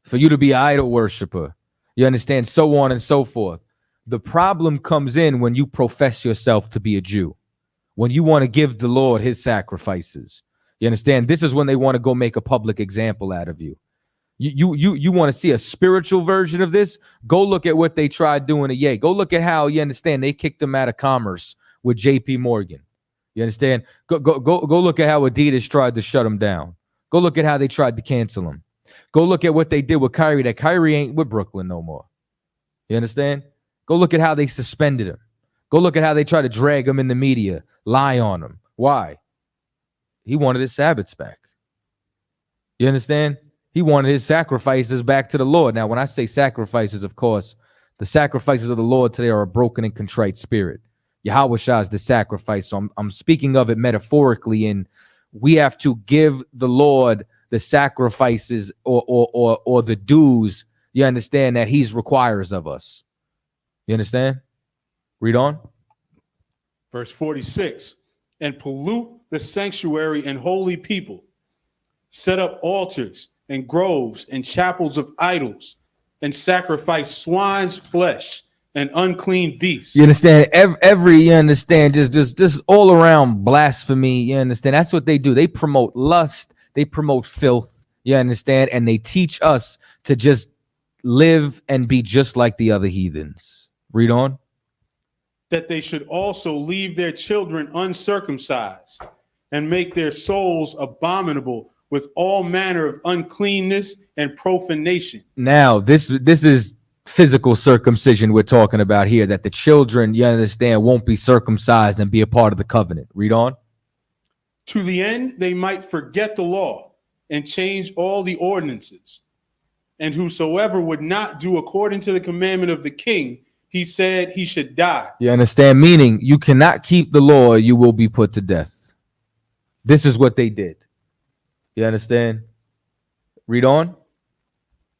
for you to be an idol worshiper. You understand? So on and so forth. The problem comes in when you profess yourself to be a Jew, when you want to give the Lord his sacrifices. You understand? This is when they want to go make a public example out of you. You want to see a spiritual version of this? Go look at what they tried doing to Ye. Go look at how, you understand, they kicked him out of commerce with JP Morgan. You understand? Go look at how Adidas tried to shut him down. Go look at how they tried to cancel him. Go look at what they did with Kyrie, that Kyrie ain't with Brooklyn no more. You understand? Go look at how they suspended him. Go look at how they try to drag him in the media, lie on him. Why? He wanted his Sabbaths back. You understand? He wanted his sacrifices back to the Lord. Now, when I say sacrifices, of course, the sacrifices of the Lord today are a broken and contrite spirit. Yahweh Shah is the sacrifice. So I'm speaking of it metaphorically, and we have to give the Lord the sacrifices or the dues, you understand, that he requires of us. You understand? Read on. Verse 46. And pollute the sanctuary and holy people, set up altars and groves and chapels of idols, and sacrifice swine's flesh and unclean beasts. You understand? Every you understand, just all around blasphemy. You understand? That's what they do. They promote lust. They promote filth. You understand? And they teach us to just live and be just like the other heathens. Read on. That they should also leave their children uncircumcised, and make their souls abominable with all manner of uncleanness and profanation. Now, this is physical circumcision we're talking about here, that the children, you understand, won't be circumcised and be a part of the covenant. Read on. To the end they might forget the law and change all the ordinances. And whosoever would not do according to the commandment of the king, he said he should die. You understand? Meaning you cannot keep the law, you will be put to death. This is what they did. You understand? Read on.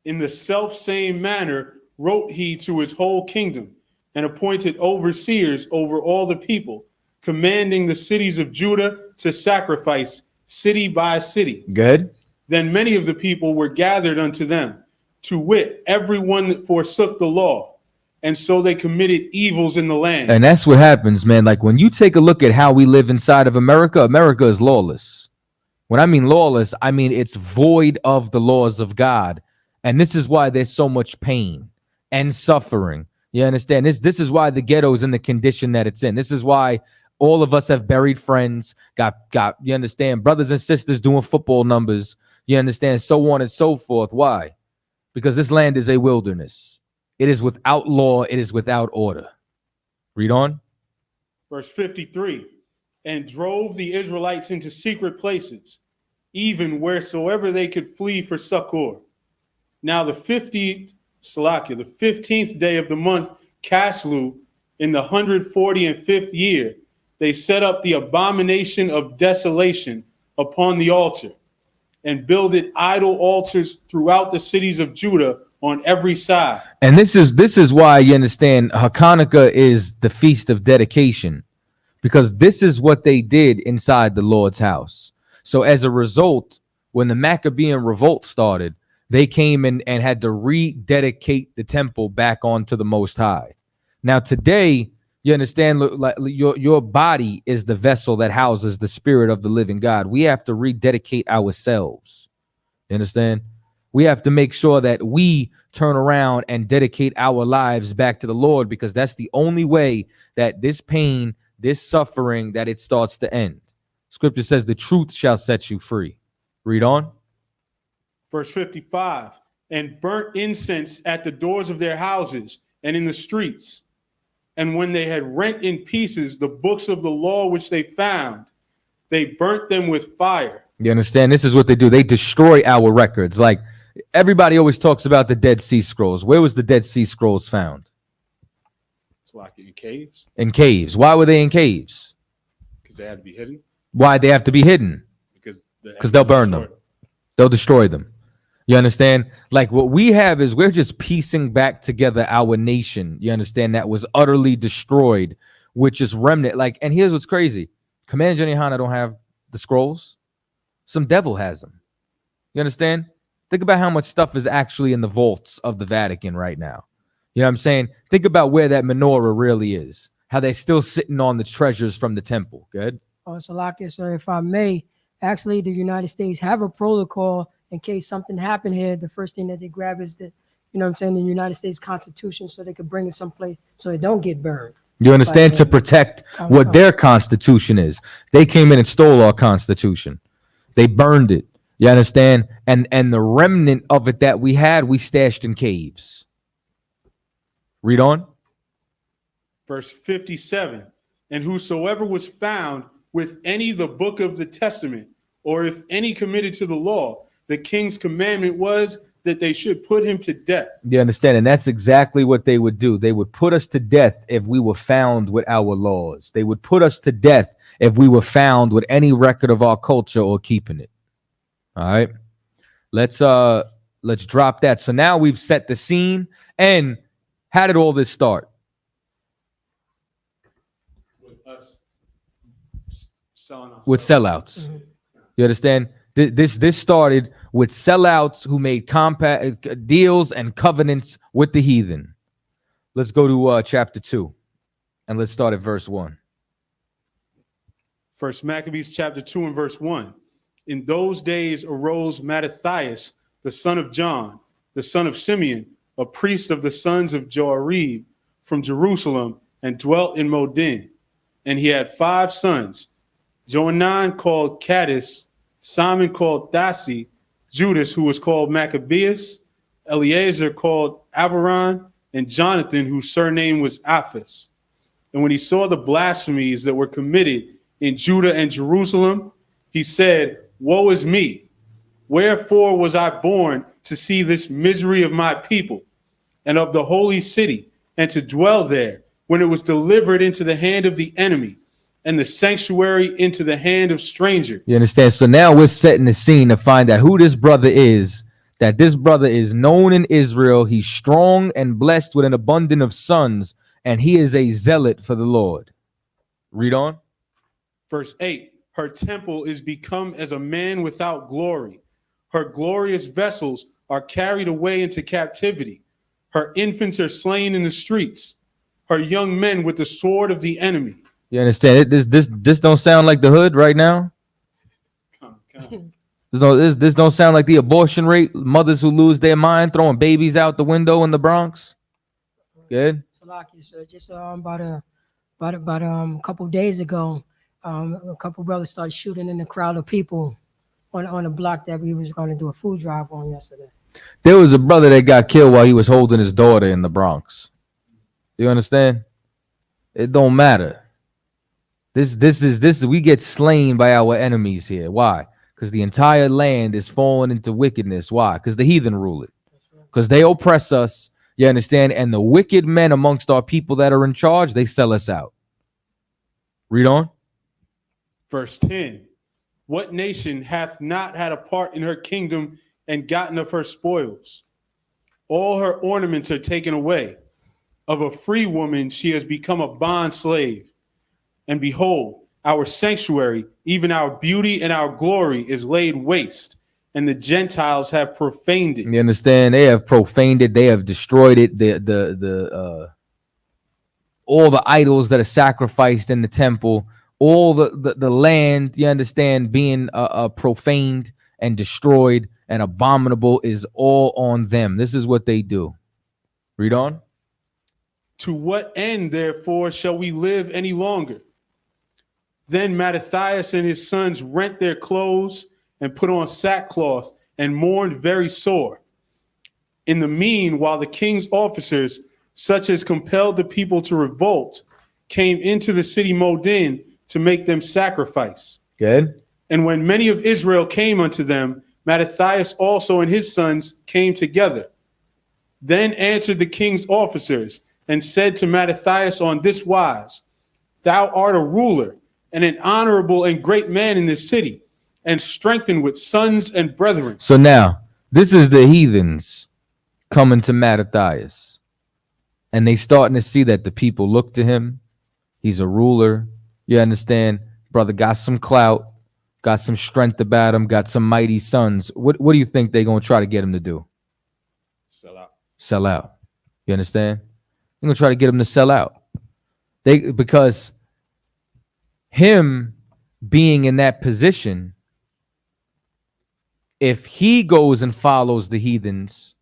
In the self same manner wrote he to his whole kingdom, and appointed overseers over all the people, commanding the cities of Judah to sacrifice city by city. Good. Then many of the people were gathered unto them, to wit, everyone that forsook the law, and so they committed evils in the land. And that's what happens, man. Like when you take a look at how we live inside of America, America is lawless. When I mean lawless, I mean it's void of the laws of God. And this is why there's so much pain and suffering. You understand? This is why the ghetto is in the condition that it's in. This is why all of us have buried friends, got you understand, brothers and sisters doing football numbers, you understand, so on and so forth. Why? Because this land is a wilderness. It is without law. It is without order. Read on. Verse 53, and drove the Israelites into secret places, even wheresoever they could flee for succor. Now the 15th day of the month Caslu, in the 145th year, they set up the abomination of desolation upon the altar, and builded idol altars throughout the cities of Judah on every side. And this is why, you understand, Hanukkah is the feast of dedication, because this is what they did inside the Lord's house. So as a result, when the Maccabean revolt started, they came in and had to rededicate the temple back onto the Most High. Now today, you understand, like your body is the vessel that houses the spirit of the living God. We have to rededicate ourselves. You understand? We have to make sure that we turn around and dedicate our lives back to the Lord, because that's the only way that this pain, this suffering, that it starts to end. Scripture says the truth shall set you free. Read on. Verse 55, and burnt incense at the doors of their houses and in the streets. And when they had rent in pieces the books of the law which they found, they burnt them with fire. You understand? This is what they do. They destroy our records. Like everybody always talks about the Dead Sea Scrolls. Where was the Dead Sea Scrolls found? It's like in caves. In caves. Why were they in caves? Because they had to be hidden. Why they have to be hidden? Because they'll burn them. They'll destroy them. You understand? Like what we have is we're just piecing back together our nation. You understand? That was utterly destroyed, which is remnant. Like, and here's what's crazy. Commander General YAHANNA don't have the scrolls. Some devil has them. You understand? Think about how much stuff is actually in the vaults of the Vatican right now. You know what I'm saying? Think about where that menorah really is. How they're still sitting on the treasures from the temple. Good? Oh, Salakia, sir, if I may, actually the United States have a protocol in case something happened here. The first thing that they grab is the, you know what I'm saying, the United States Constitution, so they could bring it someplace so it don't get burned. You understand? To protect what their Constitution is. They came in and stole our Constitution. They burned it. You understand? And the remnant of it that we had, we stashed in caves. Read on. Verse 57, and whosoever was found with any the book of the testament, or if any committed to the law, the king's commandment was that they should put him to death. You understand? And that's exactly what they would do. They would put us to death if we were found with our laws. They would put us to death if we were found with any record of our culture or keeping it. All right. Let's drop that. So now we've set the scene. And how did all this start? With us selling ourselves. With sellouts. Mm-hmm. You understand? This started with sellouts who made compact deals and covenants with the heathen. Let's go to chapter 2, and let's start at verse 1. First Maccabees chapter 2 and verse 1. In those days arose Mattathias, the son of John, the son of Simeon, a priest of the sons of Joarib, from Jerusalem, and dwelt in Modin. And he had 5 sons, Johanan called Caddis, Simon called Thasi, Judas, who was called Maccabeus, Eleazar called Avaran, and Jonathan, whose surname was Aphis. And when he saw the blasphemies that were committed in Judah and Jerusalem, he said, Woe is me! Wherefore was I born to see this misery of my people and of the holy city, and to dwell there, when it was delivered into the hand of the enemy, and the sanctuary into the hand of strangers. You understand? So now we're setting the scene to find out who this brother is, that this brother is known in Israel. He's strong and blessed with an abundance of sons, and he is a zealot for the Lord. Read on. Verse 8, her temple is become as a man without glory. Her glorious vessels are carried away into captivity. Her infants are slain in the streets. Her young men with the sword of the enemy. You understand it? This don't sound like the hood right now. Come. This don't sound like the abortion rate. Mothers who lose their mind, throwing babies out the window in the Bronx. Good. Salaki, so just about a couple days ago, a couple brothers started shooting in the crowd of people on a block that we was going to do a food drive on yesterday. There was a brother that got killed while he was holding his daughter in the Bronx. You understand? It don't matter. This we get slain by our enemies here. Why? Because the entire land is falling into wickedness. Why? Because the heathen rule it. Because they oppress us. You understand? And the wicked men amongst our people that are in charge, they sell us out. Read on. Verse 10, what nation hath not had a part in her kingdom and gotten of her spoils? All her ornaments are taken away. Of a free woman she has become a bond slave. And behold, our sanctuary, even our beauty and our glory is laid waste, and the Gentiles have profaned it. You understand? They have profaned it. They have destroyed it. All the idols that are sacrificed in the temple, all the land, you understand, being profaned and destroyed and abominable is all on them. This is what they do. Read on. To what end, therefore, shall we live any longer? Then Mattathias and his sons rent their clothes and put on sackcloth and mourned very sore. In the meanwhile, the king's officers, such as compelled the people to revolt, came into the city Modin to make them sacrifice. Good. And when many of Israel came unto them, Mattathias also and his sons came together. Then answered the king's officers and said to Mattathias on this wise, thou art a ruler and an honorable and great man in this city, and strengthened with sons and brethren. So now, this is the heathens coming to Mattathias. And they starting to see that the people look to him. He's a ruler. You understand? Brother got some clout, got some strength about him, got some mighty sons. What do you think they're going to try to get him to do? Sell out. Sell out. You understand? They're going to try to get him to sell out. Because him being in that position, if he goes and follows the heathens,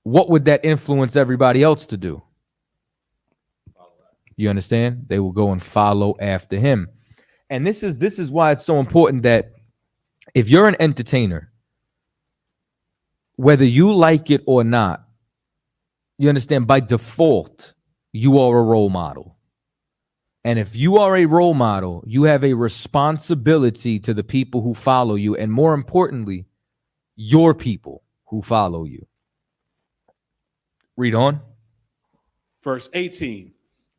what would that influence everybody else to do? You understand? They will go and follow after him. And this is why it's so important that if you're an entertainer, whether you like it or not, you understand, by default, you are a role model. And if you are a role model, you have a responsibility to the people who follow you, and more importantly, your people who follow you. Read on. Verse 18.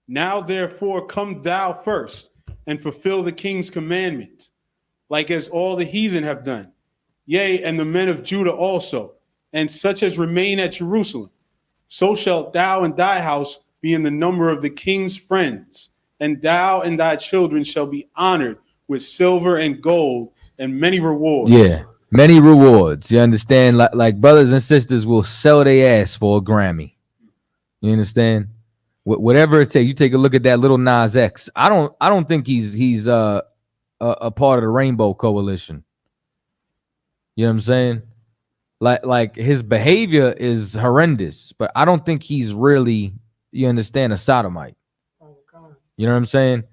Now therefore come thou first and fulfill the king's commandment, like as all the heathen have done, yea, and the men of Judah also, and such as remain at Jerusalem. So shalt thou and thy house be in the number of the king's friends, and thou and thy children shall be honored with silver and gold and many rewards. Yeah, many rewards. You understand? Like brothers and sisters will sell their ass for a Grammy. You understand? Whatever it takes. You take a look at that little Nas X. I don't think he's a part of the Rainbow Coalition. You know what I'm saying? Like his behavior is horrendous, but I don't think he's really, you understand, a sodomite. You know what I'm saying?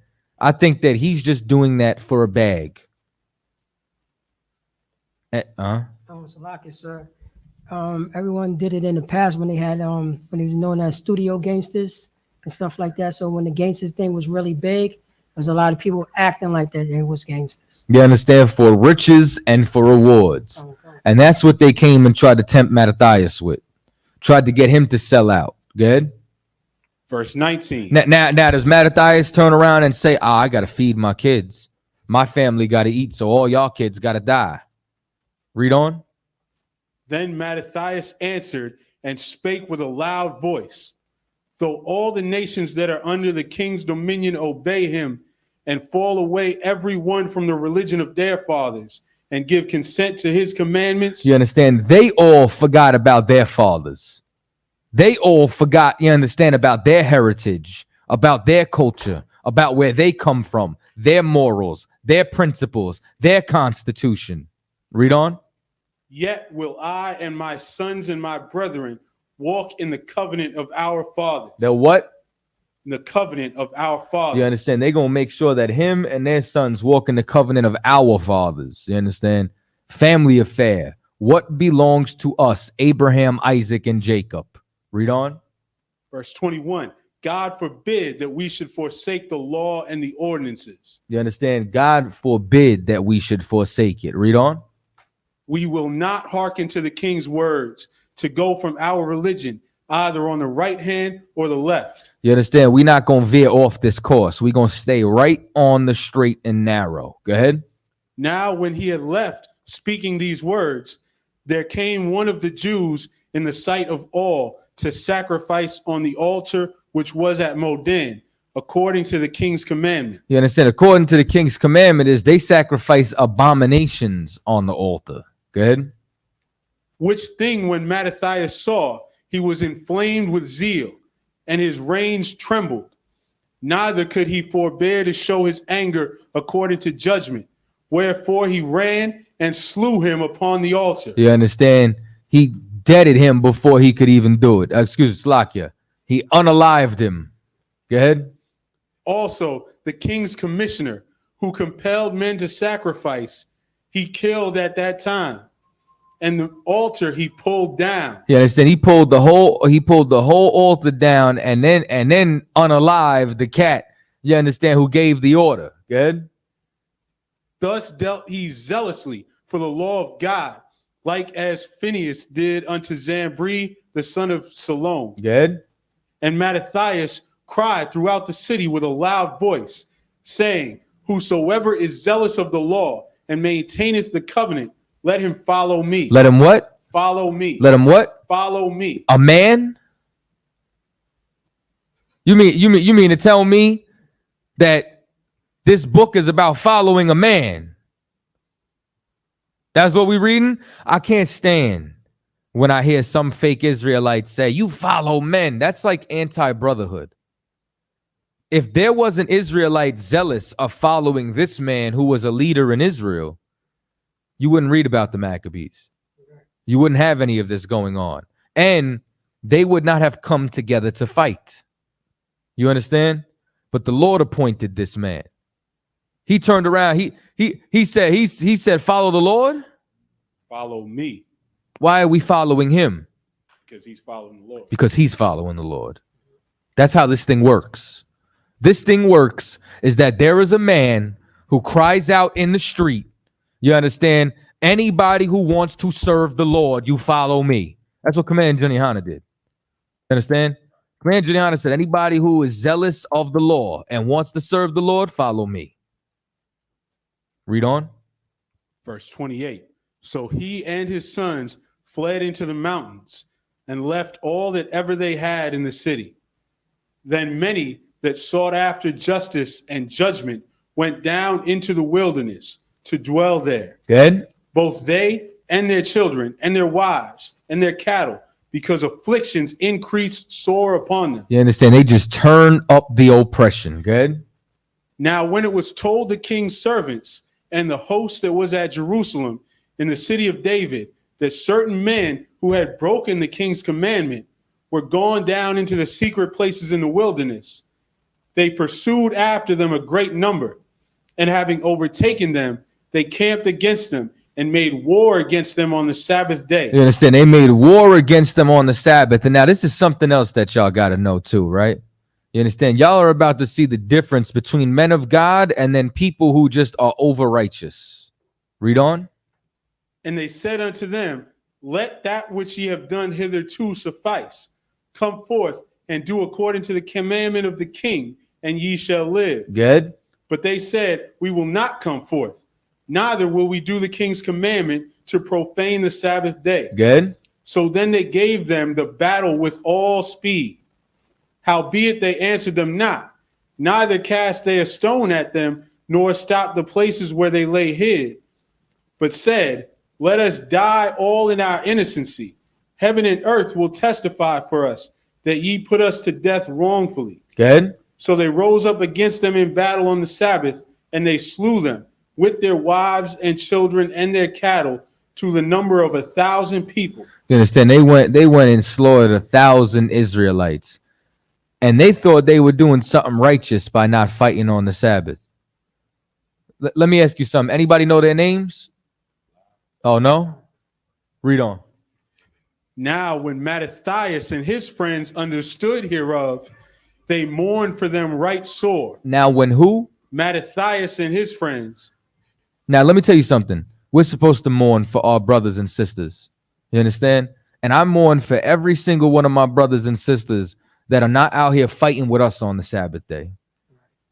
I think that he's just doing that for a bag. Salaki, sir. Everyone did it in the past when they had when he was known as studio gangsters and stuff like that. So when the gangsters thing was really big, there's a lot of people acting like that they was gangsters. You understand? For riches and for rewards. Okay. And that's what they came and tried to tempt Mattathias with. Tried to get him to sell out. Good? Verse 19. Now does Mattathias turn around and say, I got to feed my kids. My family got to eat, so all y'all kids got to die. Read on. Then Mattathias answered and spake with a loud voice, though all the nations that are under the king's dominion obey him and fall away every one from the religion of their fathers and give consent to his commandments. You understand? They all forgot about their fathers. They all forgot, you understand, about their heritage, about their culture, about where they come from, their morals, their principles, their constitution. Read on. Yet will I and my sons and my brethren walk in the covenant of our fathers. The what? The covenant of our fathers. You understand? They're going to make sure that him and their sons walk in the covenant of our fathers. You understand? Family affair. What belongs to us? Abraham, Isaac, and Jacob. Read on. Verse 21. God forbid that we should forsake the law and the ordinances. You understand? God forbid that we should forsake it. Read on. We will not hearken to the king's words to go from our religion, either on the right hand or the left. You understand? We're not going to veer off this course. We're going to stay right on the straight and narrow. Go ahead. Now, when he had left speaking these words, there came one of the Jews in the sight of all to sacrifice on the altar which was at Modin, according to the king's commandment. You understand? According to the king's commandment is they sacrifice abominations on the altar. Go ahead. Which thing when Mattathias saw, he was inflamed with zeal, and his reins trembled. Neither could he forbear to show his anger according to judgment. Wherefore he ran and slew him upon the altar. You understand? He deaded him before he could even do it. Excuse me, Slakia. He unalived him. Go ahead. Also, the king's commissioner, who compelled men to sacrifice, he killed at that time. And the altar he pulled down. You understand? He pulled the whole altar down and then unalived the cat. You understand? Who gave the order? Good. Thus dealt he zealously for the law of God, like as Phinehas did unto Zambri, the son of Salome. Good. And Mattathias cried throughout the city with a loud voice, saying, whosoever is zealous of the law and maintaineth the covenant, let him follow me. Let him what? Follow me. Let him what? Follow me. A man? You mean to tell me that this book is about following a man? That's what we're reading? I can't stand when I hear some fake Israelites say, you follow men. That's like anti-brotherhood. If there was an Israelite zealous of following this man who was a leader in Israel, you wouldn't read about the Maccabees. You wouldn't have any of this going on. And they would not have come together to fight. You understand? But the Lord appointed this man. He turned around. He said, follow the Lord. Follow me. Why are we following him? Because he's following the Lord. Because he's following the Lord. That's how this thing works. This thing works is that there is a man who cries out in the street. You understand? Anybody who wants to serve the Lord, you follow me. That's what Commander YAHANNA did. Understand? Commander YAHANNA said, anybody who is zealous of the law and wants to serve the Lord, follow me. Read on. Verse 28. So he and his sons fled into the mountains and left all that ever they had in the city. Then many that sought after justice and judgment went down into the wilderness to dwell there. Good. Both they and their children and their wives and their cattle, because afflictions increased sore upon them. You understand? They just turn up the oppression. Good. Now, when it was told the king's servants and the host that was at Jerusalem in the city of David that certain men who had broken the king's commandment were gone down into the secret places in the wilderness, they pursued after them a great number, and having overtaken them, they camped against them and made war against them on the Sabbath day. You understand? They made war against them on the Sabbath. And now this is something else that y'all got to know too, right? You understand? Y'all are about to see the difference between men of God and then people who just are over righteous. Read on. And they said unto them, let that which ye have done hitherto suffice. Come forth and do according to the commandment of the king, and ye shall live. Good. But they said, we will not come forth. Neither will we do the king's commandment to profane the Sabbath day. Good. So then they gave them the battle with all speed. Howbeit they answered them not, neither cast they a stone at them, nor stopped the places where they lay hid, but said, let us die all in our innocency. Heaven and earth will testify for us that ye put us to death wrongfully. Good. So they rose up against them in battle on the Sabbath, and they slew them with their wives and children and their cattle, to the number of 1,000 people. You understand? They went and slaughtered 1,000 Israelites, and they thought they were doing something righteous by not fighting on the Sabbath. Let me ask you something. Anybody know their names? Oh, no? Read on. Now, when Mattathias and his friends understood hereof, they mourned for them right sore. Now, when who? Mattathias and his friends. Now, let me tell you something. We're supposed to mourn for our brothers and sisters. You understand? And I mourn for every single one of my brothers and sisters that are not out here fighting with us on the Sabbath day.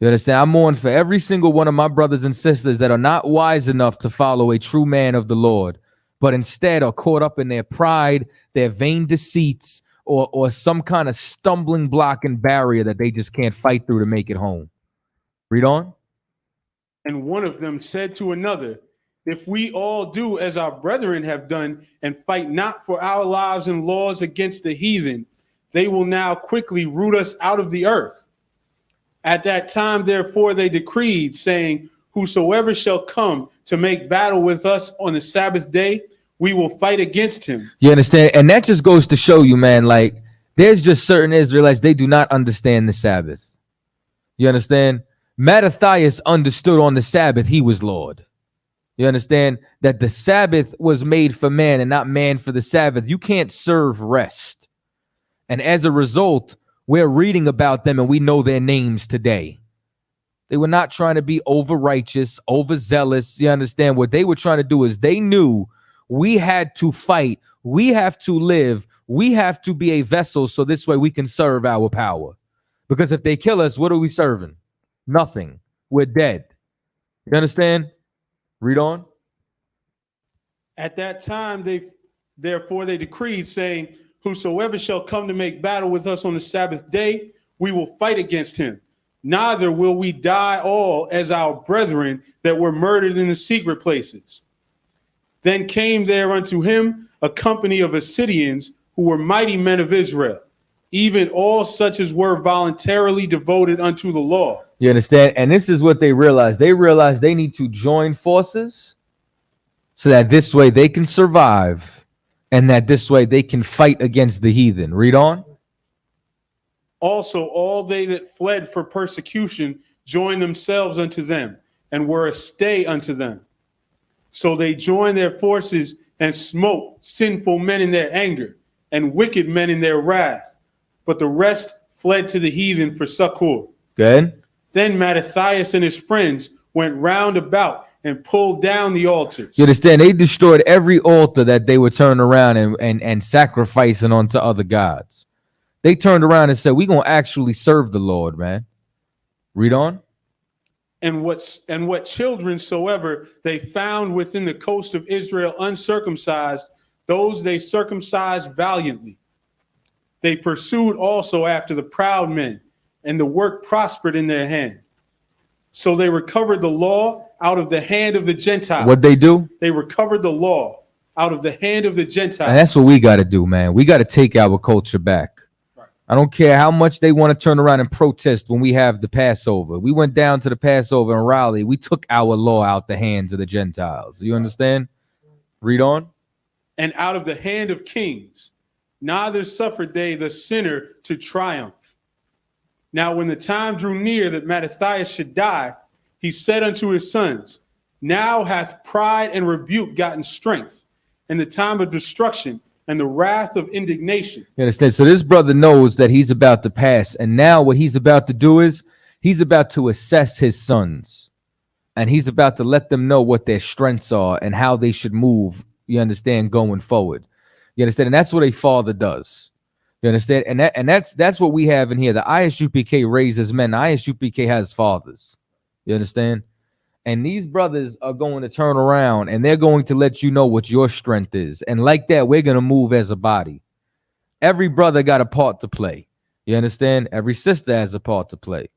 You understand? I mourn for every single one of my brothers and sisters that are not wise enough to follow a true man of the Lord, but instead are caught up in their pride, their vain deceits, or some kind of stumbling block and barrier that they just can't fight through to make it home. Read on. And one of them said to another, if we all do as our brethren have done, and fight not for our lives and laws against the heathen, they will now quickly root us out of the earth. At that time, therefore, they decreed, saying, whosoever shall come to make battle with us on the Sabbath day, we will fight against him. You understand? And that just goes to show you, man, like there's just certain Israelites, they do not understand the Sabbath. You understand? Mattathias understood on the Sabbath he was Lord. You understand that the Sabbath was made for man and not man for the Sabbath. You can't serve rest. And as a result, we're reading about them and we know their names today. They were not trying to be over righteous, overzealous. You understand? What they were trying to do is they knew we had to fight. We have to live. We have to be a vessel so this way we can serve our power. Because if they kill us, what are we serving? Nothing. We're dead. You understand? Read on. At that time, therefore they decreed, saying, whosoever shall come to make battle with us on the Sabbath day, we will fight against him. Neither will we die all as our brethren that were murdered in the secret places. Then came there unto him a company of Assyrians who were mighty men of Israel, even all such as were voluntarily devoted unto the law. You understand? And this is what they realized. They realized they need to join forces so that this way they can survive and that this way they can fight against the heathen. Read on. Also, all they that fled for persecution joined themselves unto them and were a stay unto them. So they joined their forces and smote sinful men in their anger and wicked men in their wrath. But the rest fled to the heathen for succor. Good. Then Mattathias and his friends went round about and pulled down the altars. You understand? They destroyed every altar that they would turn around and sacrificing onto other gods. They turned around and said, we're going to actually serve the Lord, man. Read on. And what children soever they found within the coast of Israel uncircumcised, those they circumcised valiantly. They pursued also after the proud men, and the work prospered in their hand. So they recovered the law out of the hand of the Gentiles. What they do? They recovered the law out of the hand of the Gentiles. And that's what we got to do, man. We got to take our culture back. Right. I don't care how much they want to turn around and protest when we have the Passover. We went down to the Passover in Raleigh. We took our law out the hands of the Gentiles. You understand? Read on. And out of the hand of kings, neither suffered they the sinner to triumph. Now, when the time drew near that Mattathias should die, he said unto his sons, now hath pride and rebuke gotten strength in the time of destruction and the wrath of indignation. You understand? So this brother knows that he's about to pass. And now what he's about to do is he's about to assess his sons. And he's about to let them know what their strengths are and how they should move, you understand, going forward. You understand? And that's what a father does. You understand? And that's what we have in here. The Isupk raises men. The Isupk has fathers. You understand? And these brothers are going to turn around and they're going to let you know what your strength is. And like that, we're going to move as a body. Every brother got a part to play. You understand? Every sister has a part to play.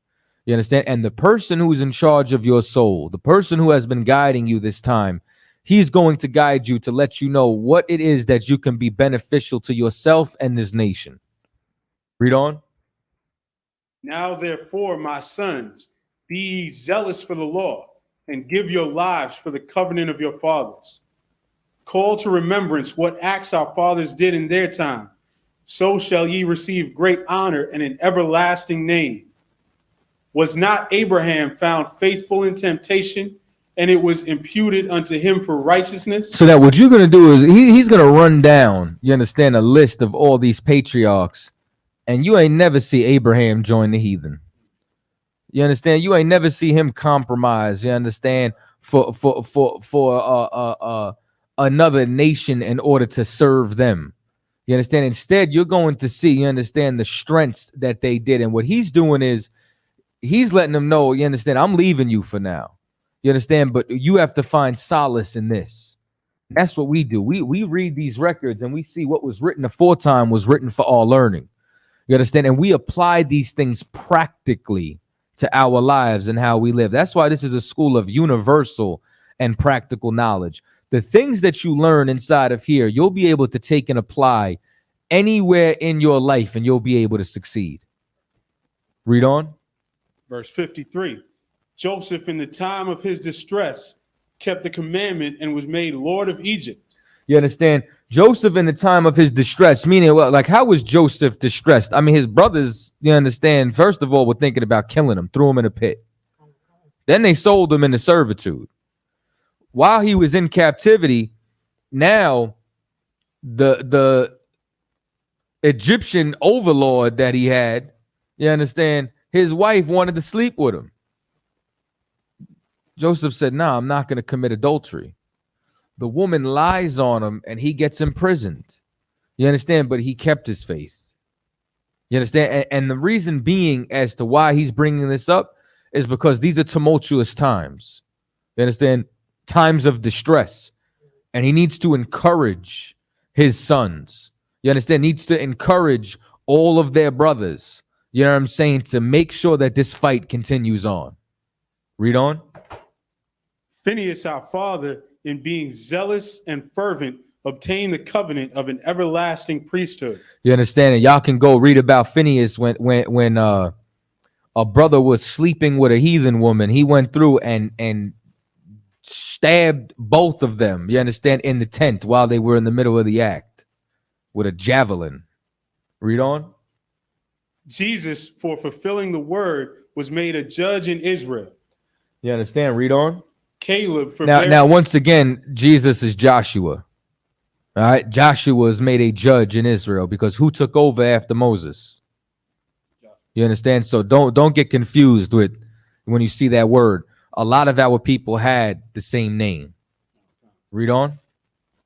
You understand? And the person who's in charge of your soul, the person who has been guiding you this time, he's going to guide you to let you know what it is that you can be beneficial to yourself and this nation. Read on. Now, therefore, my sons, be ye zealous for the law, and give your lives for the covenant of your fathers. Call to remembrance what acts our fathers did in their time. So shall ye receive great honor and an everlasting name. Was not Abraham found faithful in temptation, and it was imputed unto him for righteousness? So that what you're going to do is he's going to run down, you understand, a list of all these patriarchs, and you ain't never see Abraham join the heathen. You understand? You ain't never see him compromise, you understand, for another nation in order to serve them. You understand? Instead, you're going to see, you understand, the strengths that they did. And what he's doing is he's letting them know, you understand, I'm leaving you for now. You understand? But you have to find solace in this. That's what we do. We read these records and we see what was written aforetime was written for our learning. You understand? And we apply these things practically to our lives and how we live. That's why this is a school of universal and practical knowledge. The things that you learn inside of here, you'll be able to take and apply anywhere in your life, and you'll be able to succeed. Read on. Verse 53. Joseph, in the time of his distress, kept the commandment and was made Lord of Egypt. You understand? Joseph in the time of his distress, meaning, well, like, how was Joseph distressed? I mean, his brothers, you understand, first of all, were thinking about killing him, threw him in a pit. Then they sold him into servitude. While he was in captivity, now the Egyptian overlord that he had, you understand, his wife wanted to sleep with him. Joseph said, no, I'm not going to commit adultery. The woman lies on him and he gets imprisoned. You understand? But he kept his faith. You understand? And the reason being as to why he's bringing this up is because these are tumultuous times. You understand? Times of distress. And he needs to encourage his sons. You understand? Needs to encourage all of their brothers. You know what I'm saying? To make sure that this fight continues on. Read on. Phinehas, our father, in being zealous and fervent, obtained the covenant of an everlasting priesthood. You understand? And y'all can go read about Phinehas when a brother was sleeping with a heathen woman. He went through and stabbed both of them, you understand, in the tent while they were in the middle of the act with a javelin. Read on. Jesus, for fulfilling the word, was made a judge in Israel. You understand? Read on. Caleb, for now once again, Jesus is Joshua. All right, Joshua is made a judge in Israel because who took over after Moses? You understand? So don't get confused with when you see that word. A lot of our people had the same name. Read on.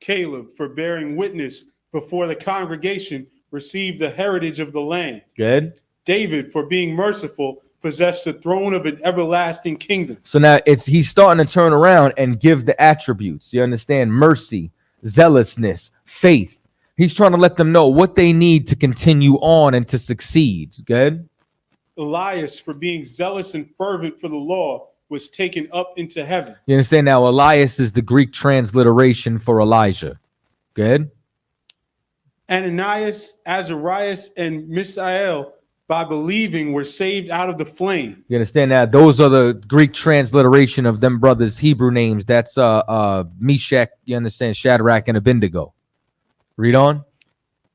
Caleb, for bearing witness before the congregation, received the heritage of the land. Good. David, for being merciful, possessed the throne of an everlasting kingdom. So now he's starting to turn around and give the attributes. You understand? Mercy, zealousness, faith. He's trying to let them know what they need to continue on and to succeed. Good. Elias, for being zealous and fervent for the law, was taken up into heaven. You understand? Now Elias is the Greek transliteration for Elijah. Good. Ananias, Azarias, and Misael, by believing, were saved out of the flame. You understand that? Those are the Greek transliteration of them brothers' Hebrew names. That's Meshach, you understand, Shadrach, and Abednego. Read on.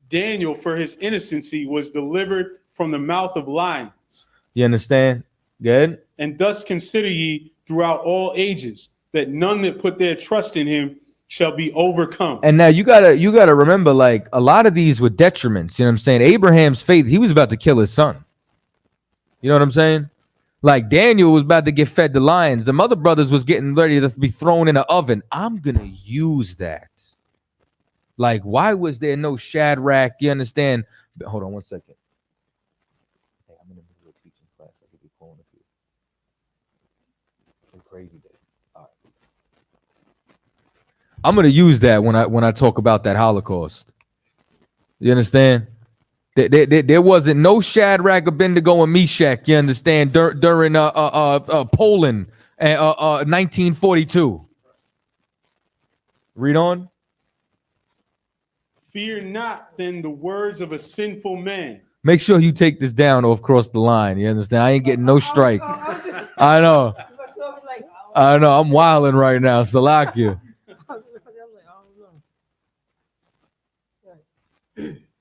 Daniel, for his innocency, was delivered from the mouth of lions. You understand? Good. And thus consider ye throughout all ages that none that put their trust in him shall be overcome. And now you gotta remember, like, a lot of these were detriments. You know what I'm saying? Abraham's faith, he was about to kill his son. You know what I'm saying? Like Daniel was about to get fed to lions. The mother brothers was getting ready to be thrown in an oven. I'm gonna use that. Like, why was there no Shadrach? You understand? Hold on 1 second. Hey, I'm in the middle of teaching class. I could be pulling a few. It's a crazy day. All right. I'm gonna use that when I talk about that Holocaust. You understand? There wasn't no Shadrach, Abednego, and Meshach. You understand? During Poland, 1942. Read on. Fear not then the words of a sinful man. Make sure you take this down or cross the line. You understand? I ain't getting no strike. I know. I know. I'm wilding right now. Salakia.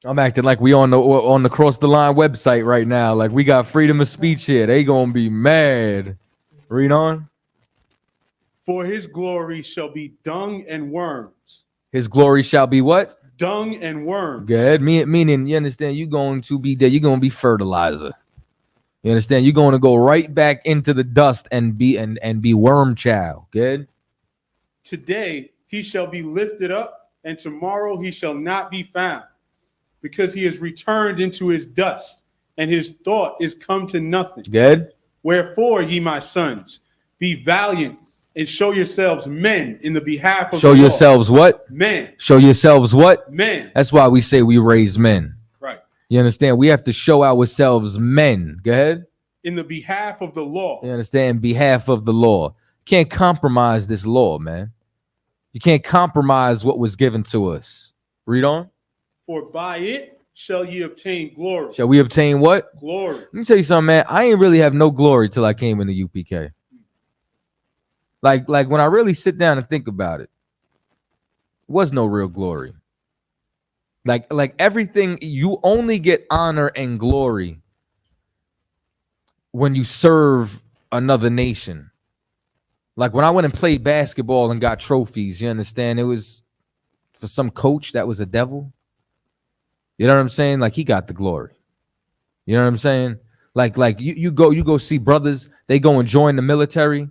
I'm acting like we on the Cross the Line website right now. Like we got freedom of speech here. They gonna be mad. Read on. For his glory shall be dung and worms. His glory shall be what? Dung and worms. Good. Meaning, you understand, you're going to be there. You're going to be fertilizer. You understand? You're going to go right back into the dust and be worm child. Good. Today he shall be lifted up, and tomorrow he shall not be found, because he has returned into his dust, and his thought is come to nothing. Good. Wherefore, ye my sons, be valiant and show yourselves men in the behalf of Show the yourselves Lord. what? Men. Show yourselves what? Men. That's why we say we raise men. Right. You understand? We have to show ourselves men. Go ahead. In the behalf of the law. You understand? In behalf of the law. Can't compromise this law, man. You can't compromise what was given to us. Read on. For by it shall ye obtain glory. Shall we obtain what? Glory. Let me tell you something, man. I ain't really have no glory till I came into UPK. Like when I really sit down and think about it, was no real glory. Like everything, you only get honor and glory when you serve another nation. Like when I went and played basketball and got trophies, you understand? It was for some coach that was a devil. You know what I'm saying? Like he got the glory. You know what I'm saying? Like you go see brothers, they go and join the military.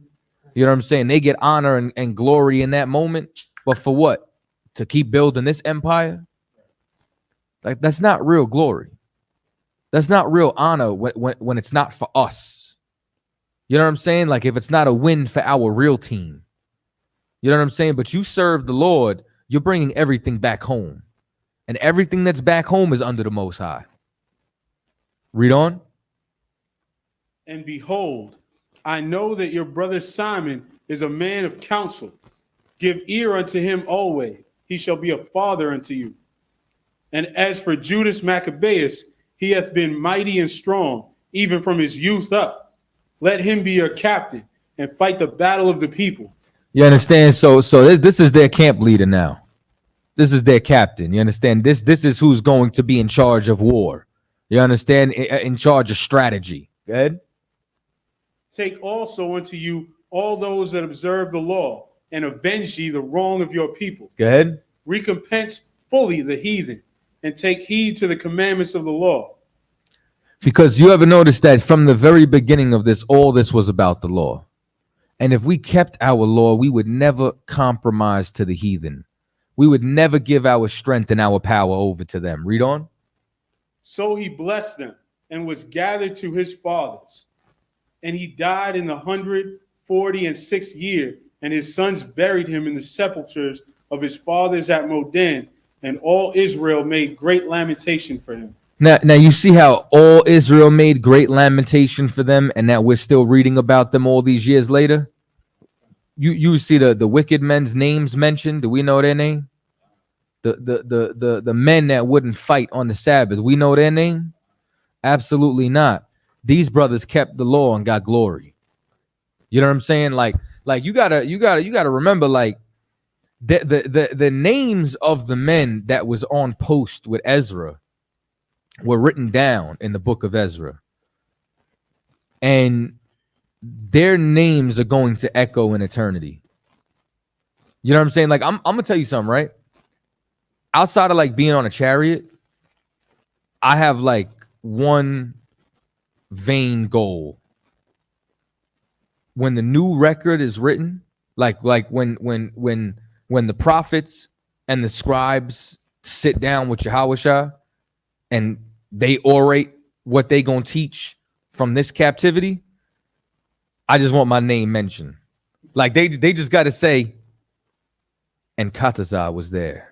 You know what I'm saying? They get honor and glory in that moment. But for what? To keep building this empire? Like that's not real glory. That's not real honor when it's not for us. You know what I'm saying? Like if it's not a win for our real team. You know what I'm saying? But you serve the Lord, you're bringing everything back home. And everything that's back home is under the Most High. Read on. And behold, I know that your brother Simon is a man of counsel. Give ear unto him always. He shall be a father unto you. And as for Judas Maccabeus, he hath been mighty and strong, even from his youth up. Let him be your captain and fight the battle of the people. You understand? So this is their camp leader now. This is their captain. You understand? This is who's going to be in charge of war. You understand? In charge of strategy. Good. Take also unto you all those that observe the law, and avenge ye the wrong of your people. Go ahead. Recompense fully the heathen, and take heed to the commandments of the law. Because you ever noticed that from the very beginning of this, all this was about the law. And if we kept our law, we would never compromise to the heathen. We would never give our strength and our power over to them. Read on. So he blessed them and was gathered to his fathers. And he died in the 146th year, and his sons buried him in the sepulchres of his fathers at Modan, and all Israel made great lamentation for him. Now you see how all Israel made great lamentation for them, and that we're still reading about them all these years later. You see the wicked men's names mentioned. Do we know their name? The men that wouldn't fight on the Sabbath. We know their name? Absolutely not. These brothers kept the law and got glory. You know what I'm saying? Like you gotta remember, like the names of the men that was on post with Ezra were written down in the book of Ezra, and their names are going to echo in eternity. You know what I'm saying? Like I'm gonna tell you something, right? Outside of like being on a chariot, I have like one vain goal. When the new record is written, like when the prophets and the scribes sit down with Yahushua and they orate what they gonna teach from this captivity, I just want my name mentioned. Like they just got to say, and Chaataza was there.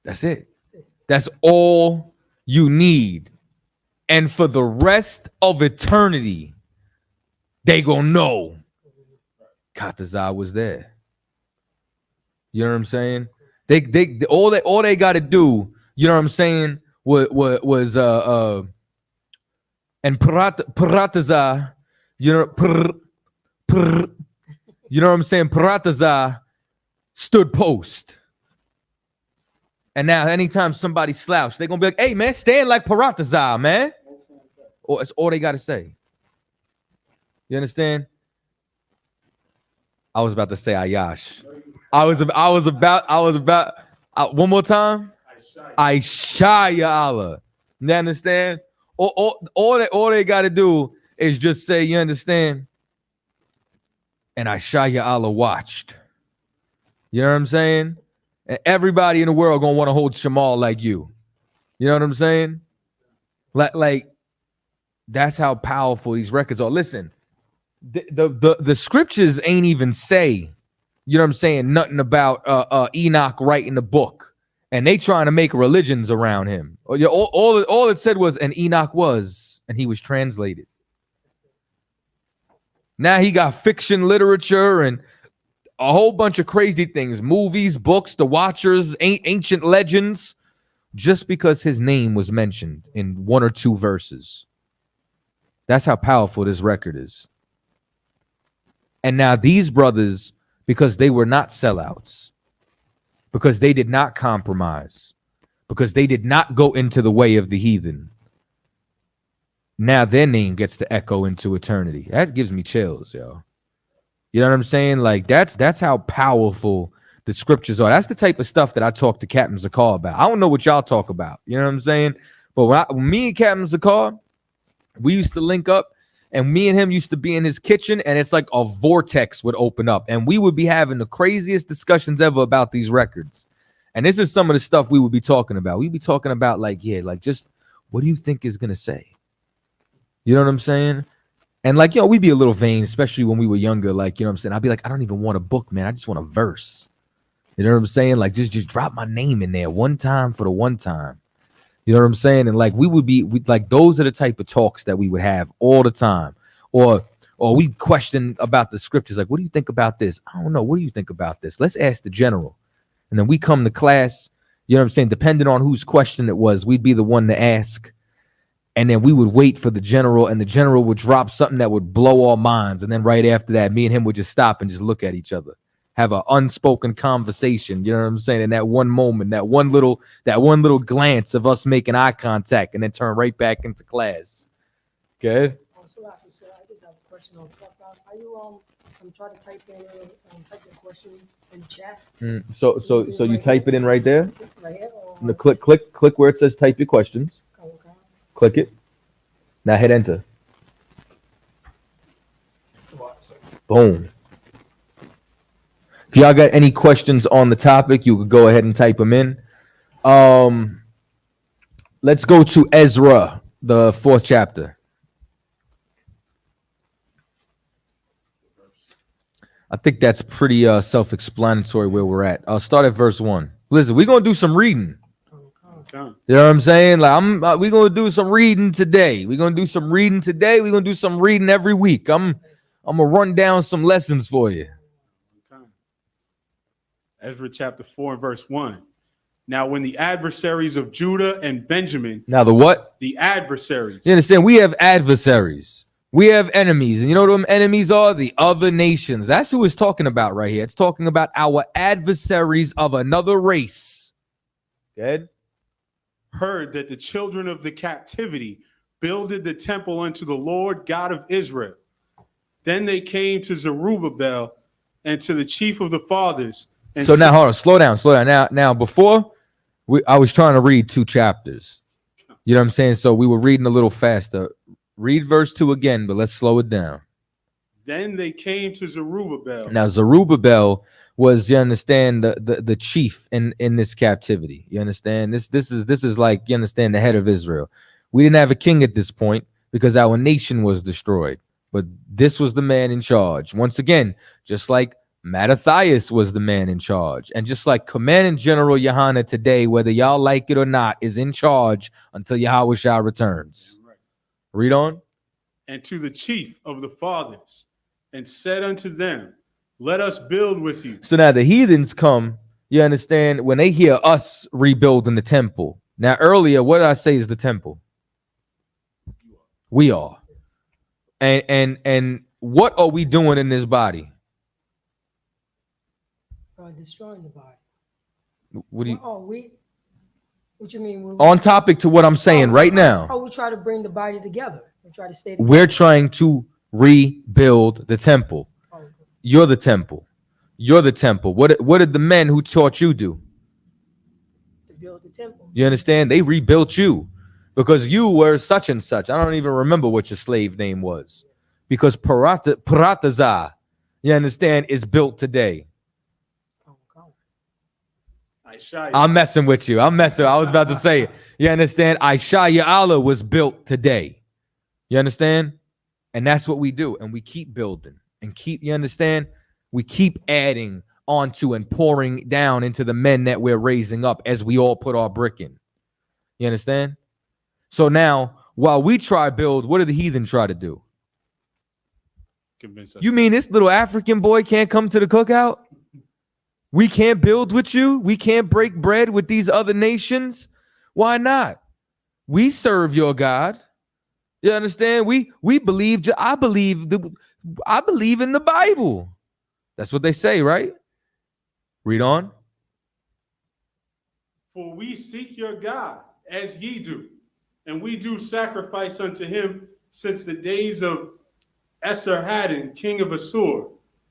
That's it. That's all you need. And for the rest of eternity, they gonna know Chaataza was there. You know what I'm saying? They all they got to do, you know what I'm saying, was and Chaataza, you know, you know what I'm saying? Chaataza stood post. And now anytime somebody slouch, they're gonna be like, hey man, stand like Chaataza, man. Or it's all they gotta say. You understand? I was about to say Ayash. I was about one more time. Aishaya Allah. You understand? All they gotta do is just say, you understand? And Aishaya Allah watched. You know what I'm saying? And everybody in the world gonna want to hold Shamal like you. You know what I'm saying? Like that's how powerful these records are. Listen, the scriptures ain't even say, you know what I'm saying, nothing about Enoch writing the book, and they trying to make religions around him. All it said was, and Enoch was, and he was translated. Now he got fiction literature and a whole bunch of crazy things, movies, books, The Watchers, ancient legends, just because his name was mentioned in one or two verses. That's how powerful this record is. And now these brothers, because they were not sellouts, because they did not compromise, because they did not go into the way of the heathen, now their name gets to echo into eternity. That gives me chills, yo. You know what I'm saying? Like that's how powerful the scriptures are. That's the type of stuff that I talk to Captain Zakar about. I don't know what y'all talk about. You know what I'm saying? But when me and Captain Zakar, we used to link up, and me and him used to be in his kitchen, and it's like a vortex would open up, and we would be having the craziest discussions ever about these records. And this is some of the stuff we would be talking about. We'd be talking about like just what do you think is gonna say? You know what I'm saying? And like, we'd be a little vain, especially when we were younger. Like, you know what I'm saying? I'd be like, I don't even want a book, man. I just want a verse. You know what I'm saying? Like, just drop my name in there one time for the one time. You know what I'm saying? And like, we like, those are the type of talks that we would have all the time. Or we question about the scriptures. Like, what do you think about this? I don't know. What do you think about this? Let's ask the general. And then we come to class, you know what I'm saying? Depending on whose question it was, we'd be the one to ask. And then we would wait for the general, and the general would drop something that would blow our minds. And then right after that, me and him would just stop and just look at each other, have an unspoken conversation. You know what I'm saying? In that one moment, that one little glance of us making eye contact, and then turn right back into class. Okay. So I just have a question on Clubhouse. Are you try to type in questions in the chat? So you type it in right there. Right here. And click where it says type your questions. Click it. Now hit enter. Boom. If y'all got any questions on the topic, you could go ahead and type them in. Let's go to Ezra, the 4th chapter. I think that's pretty self-explanatory where we're at. I'll start at verse 1. Listen, we're going to do some reading. You know what I'm saying? Like we're gonna do some reading today. We're gonna do some reading today. We're gonna do some reading every week. I'm gonna run down some lessons for you. Ezra chapter 4 and verse 1. Now, when the adversaries of Judah and Benjamin. Now the what? The adversaries. You understand? We have adversaries. We have enemies. And you know what them enemies are? The other nations. That's who it's talking about right here. It's talking about our adversaries of another race. Good. Heard that the children of the captivity builded the temple unto the Lord God of Israel. Then they came to Zerubbabel and to the chief of the fathers. And so now, hold on, slow down. Now, before I was trying to read 2 chapters. You know what I'm saying? So we were reading a little faster. Read verse 2 again, but let's slow it down. Then they came to Zerubbabel. Now Zerubbabel was, you understand, the chief in this captivity. You understand? This is like, you understand, the head of Israel. We didn't have a king at this point because our nation was destroyed. But this was the man in charge. Once again, just like Mattathias was the man in charge. And just like Commanding General YAHANNA today, whether y'all like it or not, is in charge until Yahushua returns. Right. Read on. And to the chief of the fathers, and said unto them, let us build with you. So now the heathens come, you understand, when they hear us rebuilding the temple. Now earlier, what did I say is the temple? We are. And what are we doing in this body? Destroying the body. What do you? What you mean? On topic to what I'm saying right now. We try to bring the body together. We try to stay together. We're trying to rebuild the temple. You're the temple. You're the temple. What did the men who taught you do? To build the temple. You understand? They rebuilt you because you were such and such. I don't even remember what your slave name was, because Chaataza, you understand, is built today. I'm messing with you. I was about to say it. You understand? Allah was built today. You understand? And that's what we do. And we keep building and you understand? We keep adding onto and pouring down into the men that we're raising up as we all put our brick in. You understand? So now, while we try build, what do the heathen try to do? You mean this little African boy can't come to the cookout? We can't build with you. We can't break bread with these other nations. Why not? We serve your God. You understand? We believe. I believe in the Bible. That's what they say, right? Read on. For we seek your God as ye do, and we do sacrifice unto him since the days of Esarhaddon, king of Assur,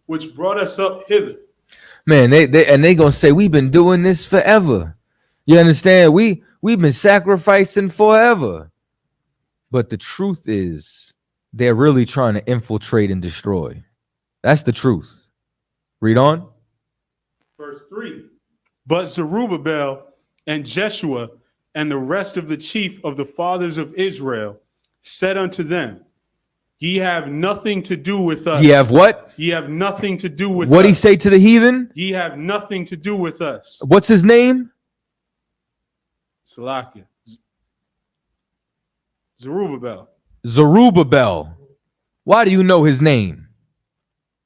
which brought us up hither. Man, they gonna say we've been doing this forever. You understand? We've been sacrificing forever. But the truth is, they're really trying to infiltrate and destroy. That's the truth. Read on. Verse 3. But Zerubbabel and Jeshua and the rest of the chief of the fathers of Israel said unto them, ye have nothing to do with us. Ye have what? Ye have nothing to do with us. What'd he say to the heathen? Ye have nothing to do with us. What's his name? Salakia. Zerubbabel. Zerubbabel. Why do you know his name?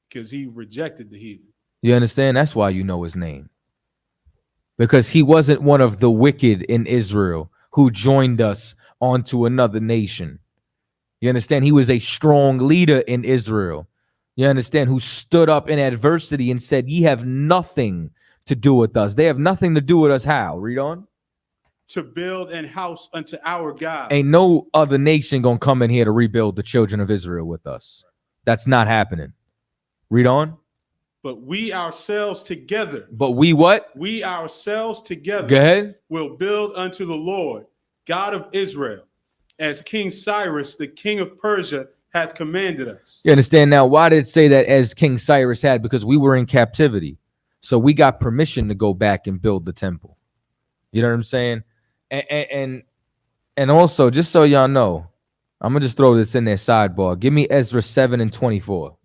Because he rejected the heathen. You understand? That's why you know his name. Because he wasn't one of the wicked in Israel who joined us onto another nation. You understand? He was a strong leader in Israel. You understand? Who stood up in adversity and said, ye have nothing to do with us. They have nothing to do with us. How? Read on. To build an house unto our God. Ain't no other nation gonna come in here to rebuild the children of Israel with us. That's not happening. Read on. But we ourselves together. But we what? We ourselves together. Go ahead. Will build unto the Lord, God of Israel, as King Cyrus, the king of Persia, hath commanded us. You understand now? Why did it say that as King Cyrus had? Because we were in captivity. So we got permission to go back and build the temple. You know what I'm saying? And also, just so y'all know, I'm going to just throw this in there sidebar. Give me Ezra 7 and 24.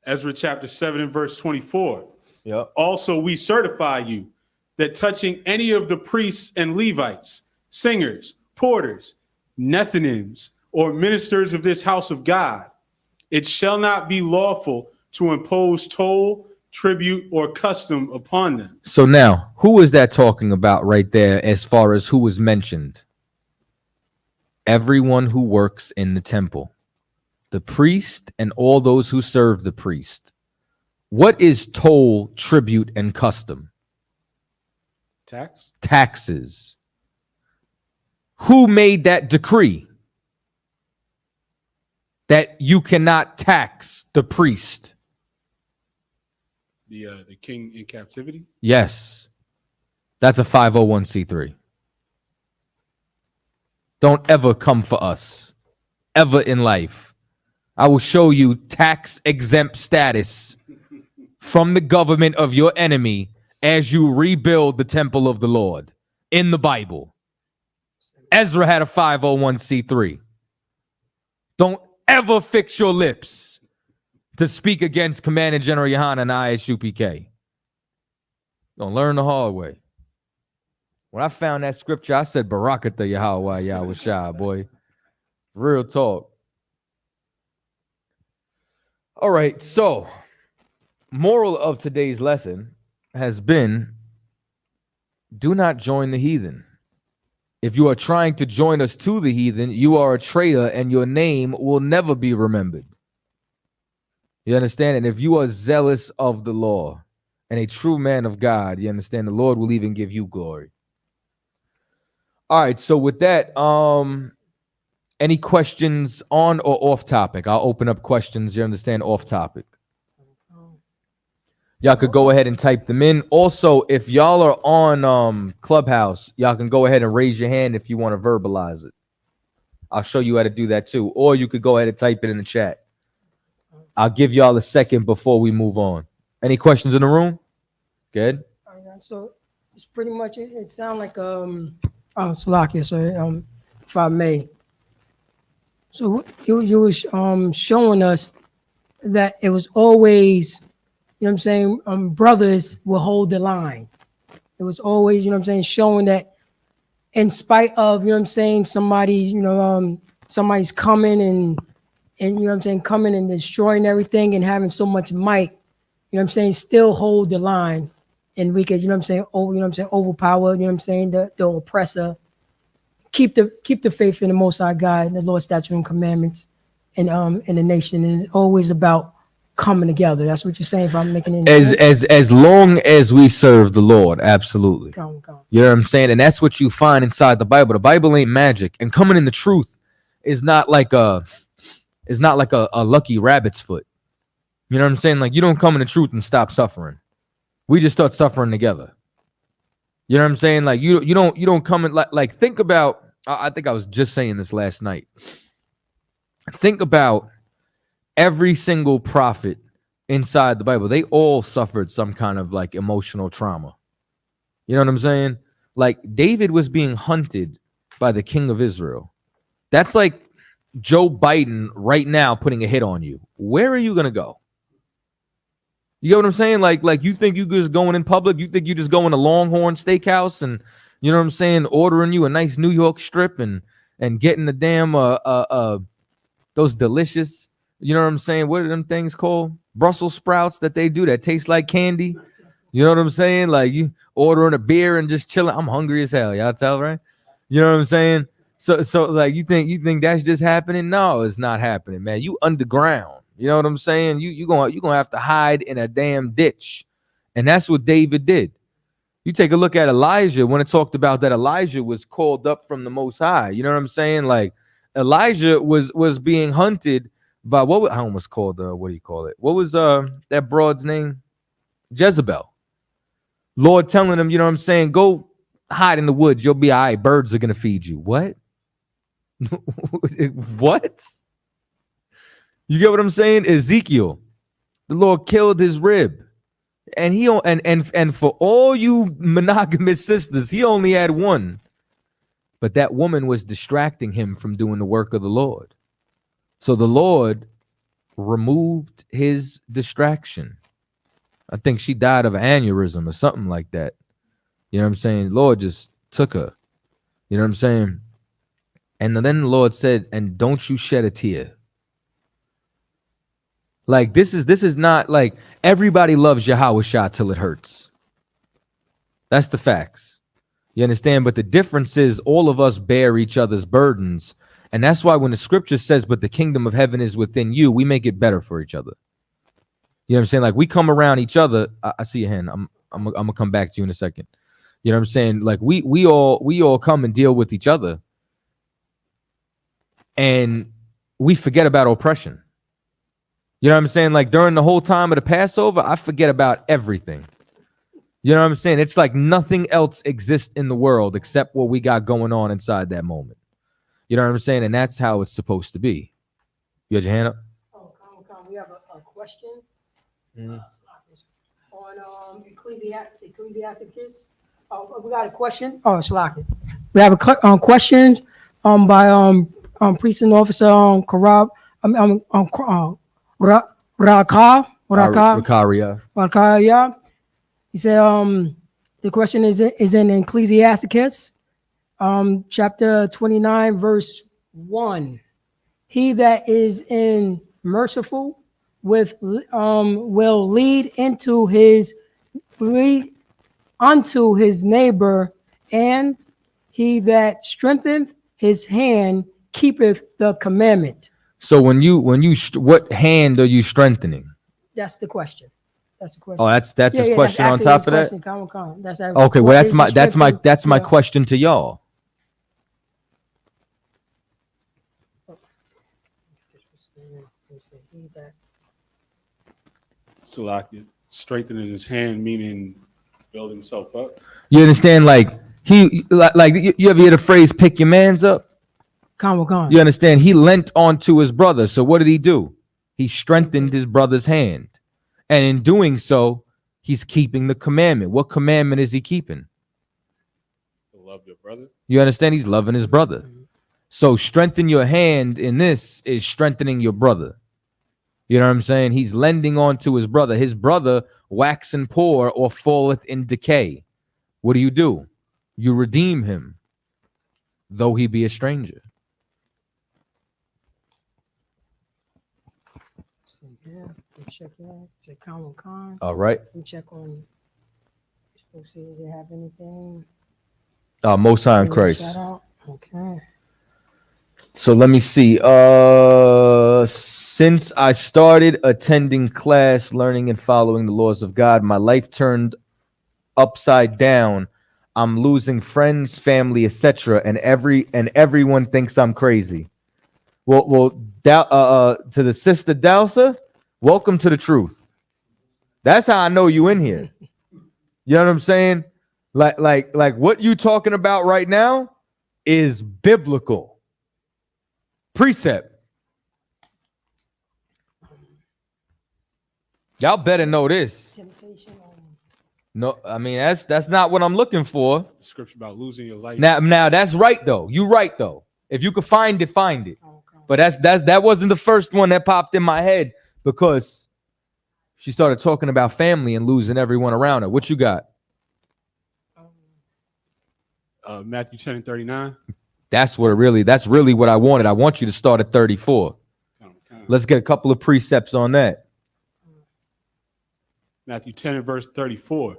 Ezra chapter 7 and verse 24. Yep. Also, we certify you that touching any of the priests and Levites, singers, porters, Nethinims, or ministers of this house of God, it shall not be lawful to impose toll, tribute, or custom upon them. So now, who is that talking about right there as far as who was mentioned? Everyone who works in the temple. The priest and all those who serve the priest. What is toll, tribute, and custom? Tax? Taxes. Who made that decree that you cannot tax the priest? The king in captivity? Yes. That's a 501c3. Don't ever come for us. Ever in life. I will show you tax exempt status from the government of your enemy as you rebuild the temple of the Lord in the Bible. Ezra had a 501c3. Don't ever fix your lips to speak against Commander General YAHANNA and Isupk. Gonna learn the hard way. When I found that scripture, I said, Barakatha Yahweh Yahweh Shai, boy. Real talk. All right, so moral of today's lesson has been, do not join the heathen. If you are trying to join us to the heathen, you are a traitor and your name will never be remembered. You understand? And if you are zealous of the law and a true man of God, you understand, the Lord will even give you glory. All right, so with that, any questions on or off topic? I'll open up questions, you understand, off topic. Y'all could go ahead and type them in. Also, if y'all are on Clubhouse, y'all can go ahead and raise your hand if you want to verbalize it. I'll show you how to do that too. Or you could go ahead and type it in the chat. I'll give y'all a second before we move on. Any questions in the room? Good. So it's pretty much it sounds like Salakia, sorry, if I may. So you was showing us that it was always, you know what I'm saying, brothers will hold the line. It was always, you know what I'm saying, showing that in spite of, you know what I'm saying, somebody's coming and you know what I'm saying, coming and destroying everything and having so much might, you know what I'm saying, still hold the line. And we could, you know what I'm saying, overpower, you know what I'm saying, the oppressor. Keep the faith in the Most High God and the Lord's statutes and commandments and in the nation. And it's always about coming together. That's what you're saying, if I'm making it as long as we serve the Lord, absolutely. Come. You know what I'm saying? And that's what you find inside the Bible. The Bible ain't magic. And coming in the truth is not like a lucky rabbit's foot. You know what I'm saying? Like, you don't come in the truth and stop suffering. We just start suffering together. You know what I'm saying? Like, you don't come in like think about, I think I was just saying this last night. Think about every single prophet inside the Bible. They all suffered some kind of like emotional trauma. You know what I'm saying? Like, David was being hunted by the king of Israel. That's like Joe Biden right now putting a hit on you. Where are you going to go? You get what I'm saying? Like you think you just going in public? You think you just going to Longhorn Steakhouse and, you know what I'm saying, ordering you a nice New York strip and getting the damn those delicious, you know what I'm saying, what are them things called? Brussels sprouts that they do that taste like candy. You know what I'm saying? Like, you ordering a beer and just chilling. I'm hungry as hell. Y'all tell, right? You know what I'm saying? So like, you think that's just happening? No, it's not happening, man. You underground. You know what I'm saying? You gonna have to hide in a damn ditch. And that's what David did. You take a look at Elijah when it talked about that Elijah was called up from the Most High. You know what I'm saying? Like, Elijah was being hunted by what I almost called what do you call it? What was that broad's name? Jezebel. Lord telling him, you know what I'm saying, go hide in the woods, you'll be all right, birds are gonna feed you. What? What? You get what I'm saying? Ezekiel, the Lord killed his rib. And he and for all you monogamous sisters, he only had one. But that woman was distracting him from doing the work of the Lord. So the Lord removed his distraction. I think she died of an aneurysm or something like that. You know what I'm saying? The Lord just took her. You know what I'm saying? And then the Lord said, and don't you shed a tear. Like, this is not like everybody loves Yahweh Shah till it hurts. That's the facts. You understand? But the difference is all of us bear each other's burdens. And that's why when the scripture says, but the kingdom of heaven is within you, we make it better for each other. You know what I'm saying? Like, we come around each other. I see your hand. I'm gonna come back to you in a second. You know what I'm saying? Like, we all come and deal with each other. And we forget about oppression. You know what I'm saying? Like, during the whole time of the Passover, I forget about everything. You know what I'm saying? It's like nothing else exists in the world except what we got going on inside that moment. You know what I'm saying? And that's how it's supposed to be. You had your hand up? Oh, we have a question on Ecclesiasticus. Oh, we got a question. Oh, Slack. We have a question by Priest and Officer Karab. Rakaria. Rakaria. He said, the question is in Ecclesiasticus, chapter 29, verse 1. He that is in merciful will lead unto his neighbor, and he that strengtheneth his hand keepeth the commandment. So what hand are you strengthening? That's the question. That's the question. Oh, that's his question on top of that. That's Okay, well that's my question to y'all. Salakia, strengthening his hand, meaning build himself up. You understand? Like you ever hear the phrase "pick your man's up"? You understand? He lent onto his brother. So what did he do? He strengthened his brother's hand, and in doing so, he's keeping the commandment. What commandment is he keeping? To love your brother. You understand? He's loving his brother. So strengthen your hand in this is strengthening your brother. You know what I'm saying? He's lending on to his brother. His brother waxen poor or falleth in decay. What do? You redeem him, though he be a stranger. All right. Check on. See if they have anything. Most High in Christ. Okay. So let me see. Since I started attending class, learning and following the laws of God, my life turned upside down. I'm losing friends, family, etc., and everyone thinks I'm crazy. Well, to the sister Dalsa, welcome to the truth. That's how I know you in here. You know what I'm saying? Like what you talking about right now is biblical precept. Y'all better know this. No, I mean that's not what I'm looking for. Scripture about losing your life. Now that's right though. You right though. If you could find it, find it. But that wasn't the first one that popped in my head because she started talking about family and losing everyone around her. What you got? Matthew 10:39. That's really what I wanted. I want you to start at 34. Let's get a couple of precepts on that. Matthew 10 and verse 34.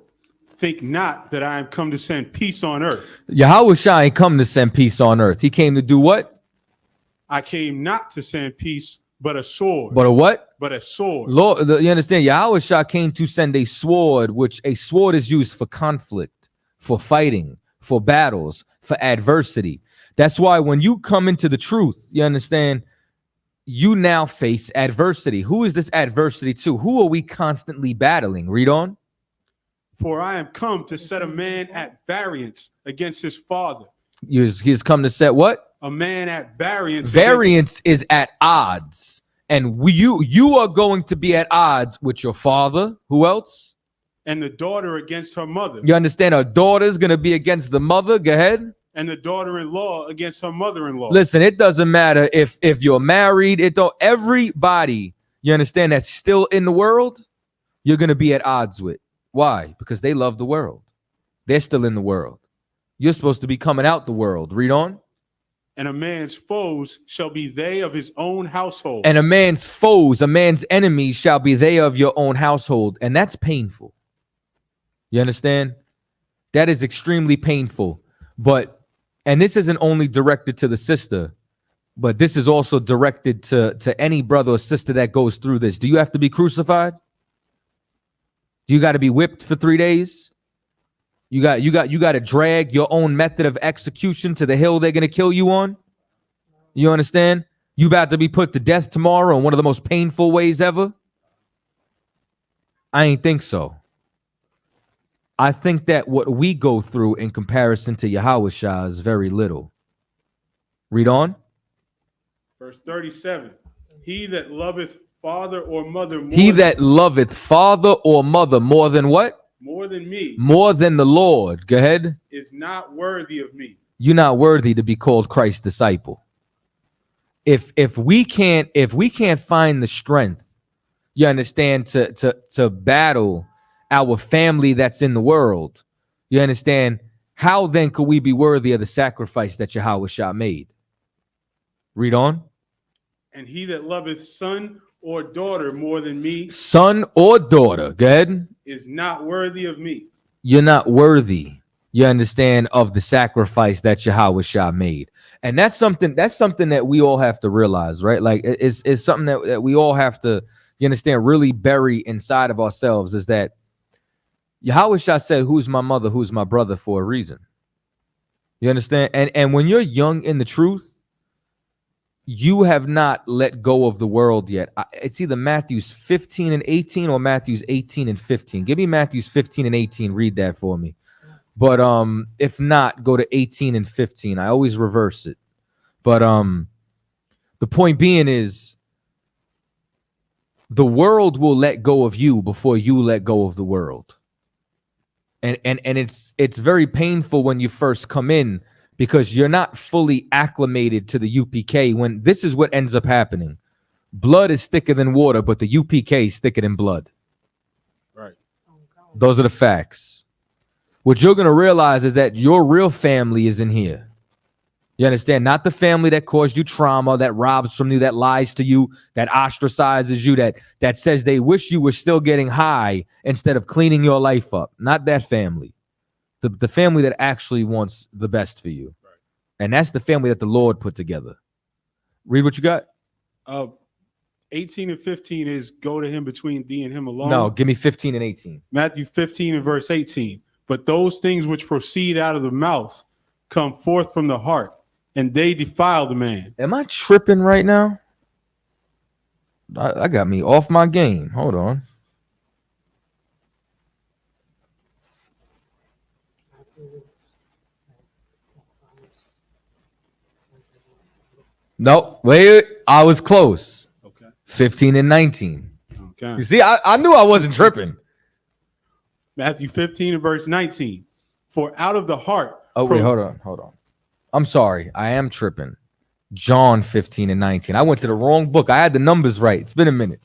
Think not that I am come to send peace on earth. Yahawashi ain't come to send peace on earth. He came to do what? I came not to send peace, but a sword. But a what? But a sword. Lord, you understand? Yahawashi came to send a sword, which a sword is used for conflict, for fighting, for battles, for adversity. That's why when you come into the truth, you understand, you now face adversity. Who is this adversity to? Who are we constantly battling? Read on. For I am come to set a man at variance against his father. He's come to set what? A man at variance. Variance is at odds. And you are going to be at odds with your father. Who else? And the daughter against her mother. You understand? A daughter's going to be against the mother. Go ahead. And the daughter-in-law against her mother-in-law. Listen, it doesn't matter if you're married. Everybody, you understand, that's still in the world, you're going to be at odds with. Why? Because they love the world. They're still in the world. You're supposed to be coming out the world. Read on. And a man's foes shall be they of his own household. And a man's foes, a man's enemies shall be they of your own household. And that's painful. You understand? That is extremely painful. And this isn't only directed to the sister, but this is also directed to any brother or sister that goes through this. Do you have to be crucified? Do you got to be whipped for 3 days? You got to drag your own method of execution to the hill they're going to kill you on? You understand? You about to be put to death tomorrow in one of the most painful ways ever? I ain't think so. I think that what we go through in comparison to Yahawashi is very little. Read on. Verse 37. He that loveth father or mother more more than what? More than me. More than the Lord. Go ahead. Is not worthy of me. You're not worthy to be called Christ's disciple. If we can't find the strength You understand? To battle our family that's in the world. You understand? How then could we be worthy of the sacrifice that Yahweh made? Read on. And he that loveth son or daughter more than me Son or daughter, go ahead. is not worthy of me. You're not worthy, you understand, of the sacrifice that Yahweh made. And that's something that we all have to realize, right? Like it's something that we all have to, you understand, really bury inside of ourselves, is that Yahweh said, who's my mother, who's my brother, for a reason. You understand? And when you're young in the truth, you have not let go of the world yet. It's either Matthews 15 and 18 or Matthews 18 and 15. Give me Matthews 15 and 18. Read that for me. But if not, go to 18 and 15. I always reverse it. But the point being is, the world will let go of you before you let go of the world. And it's very painful when you first come in, because you're not fully acclimated to the UPK. When this is what ends up happening. Blood is thicker than water, but the UPK is thicker than blood. Right. Those are the facts. What you're going to realize is that your real family is in here. You understand? Not the family that caused you trauma, that robs from you, that lies to you, that ostracizes you, that says they wish you were still getting high instead of cleaning your life up. Not that family. The family that actually wants the best for you. Right. And that's the family that the Lord put together. Read what you got. 18 and 15 is go to him between thee and him alone. No, give me 15 and 18. Matthew 15 and verse 18. But those things which proceed out of the mouth come forth from the heart, and they defile the man. Am I tripping right now? I got me off my game. Hold on. Nope. Wait, I was close. Okay. 15 and 19. Okay. You see, I knew I wasn't tripping. Matthew 15 and verse 19. For out of the heart. Oh, wait, hold on. I'm sorry. I am tripping. John 15 and 19. I went to the wrong book. I had the numbers right. It's been a minute.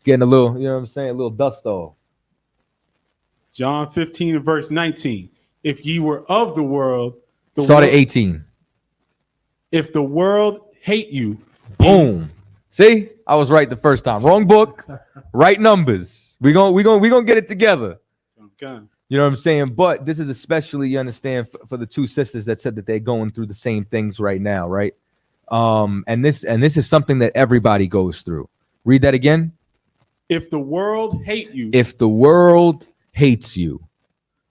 Getting a little, you know what I'm saying, a little dust off. John 15 and verse 19. If ye were of the world. Start at 18. If the world hate you. Boom. See? I was right the first time. Wrong book, right numbers. We're gonna get it together. Okay. You know what I'm saying? But this is especially, you understand, for the two sisters that said that they're going through the same things right now, right? And this is something that everybody goes through. Read that again. If the world hate you. If the world hates you,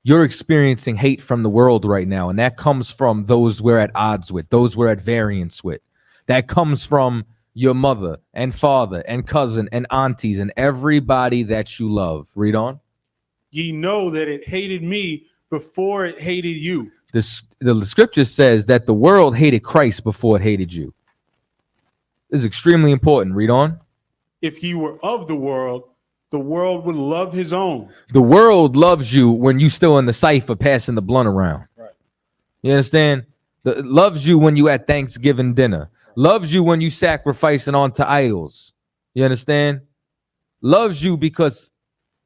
you're experiencing hate from the world right now. And that comes from those we're at odds with, those we're at variance with. That comes from your mother and father and cousin and aunties and everybody that you love. Read on. Ye know that it hated me before it hated you. The scripture says that the world hated Christ before it hated you. This is extremely important. Read on. If ye were of the world would love his own. The world loves you when you still in the cipher passing the blunt around. Right. You understand? It loves you when you at Thanksgiving dinner. Loves you when you sacrificing onto idols. You understand? Loves you because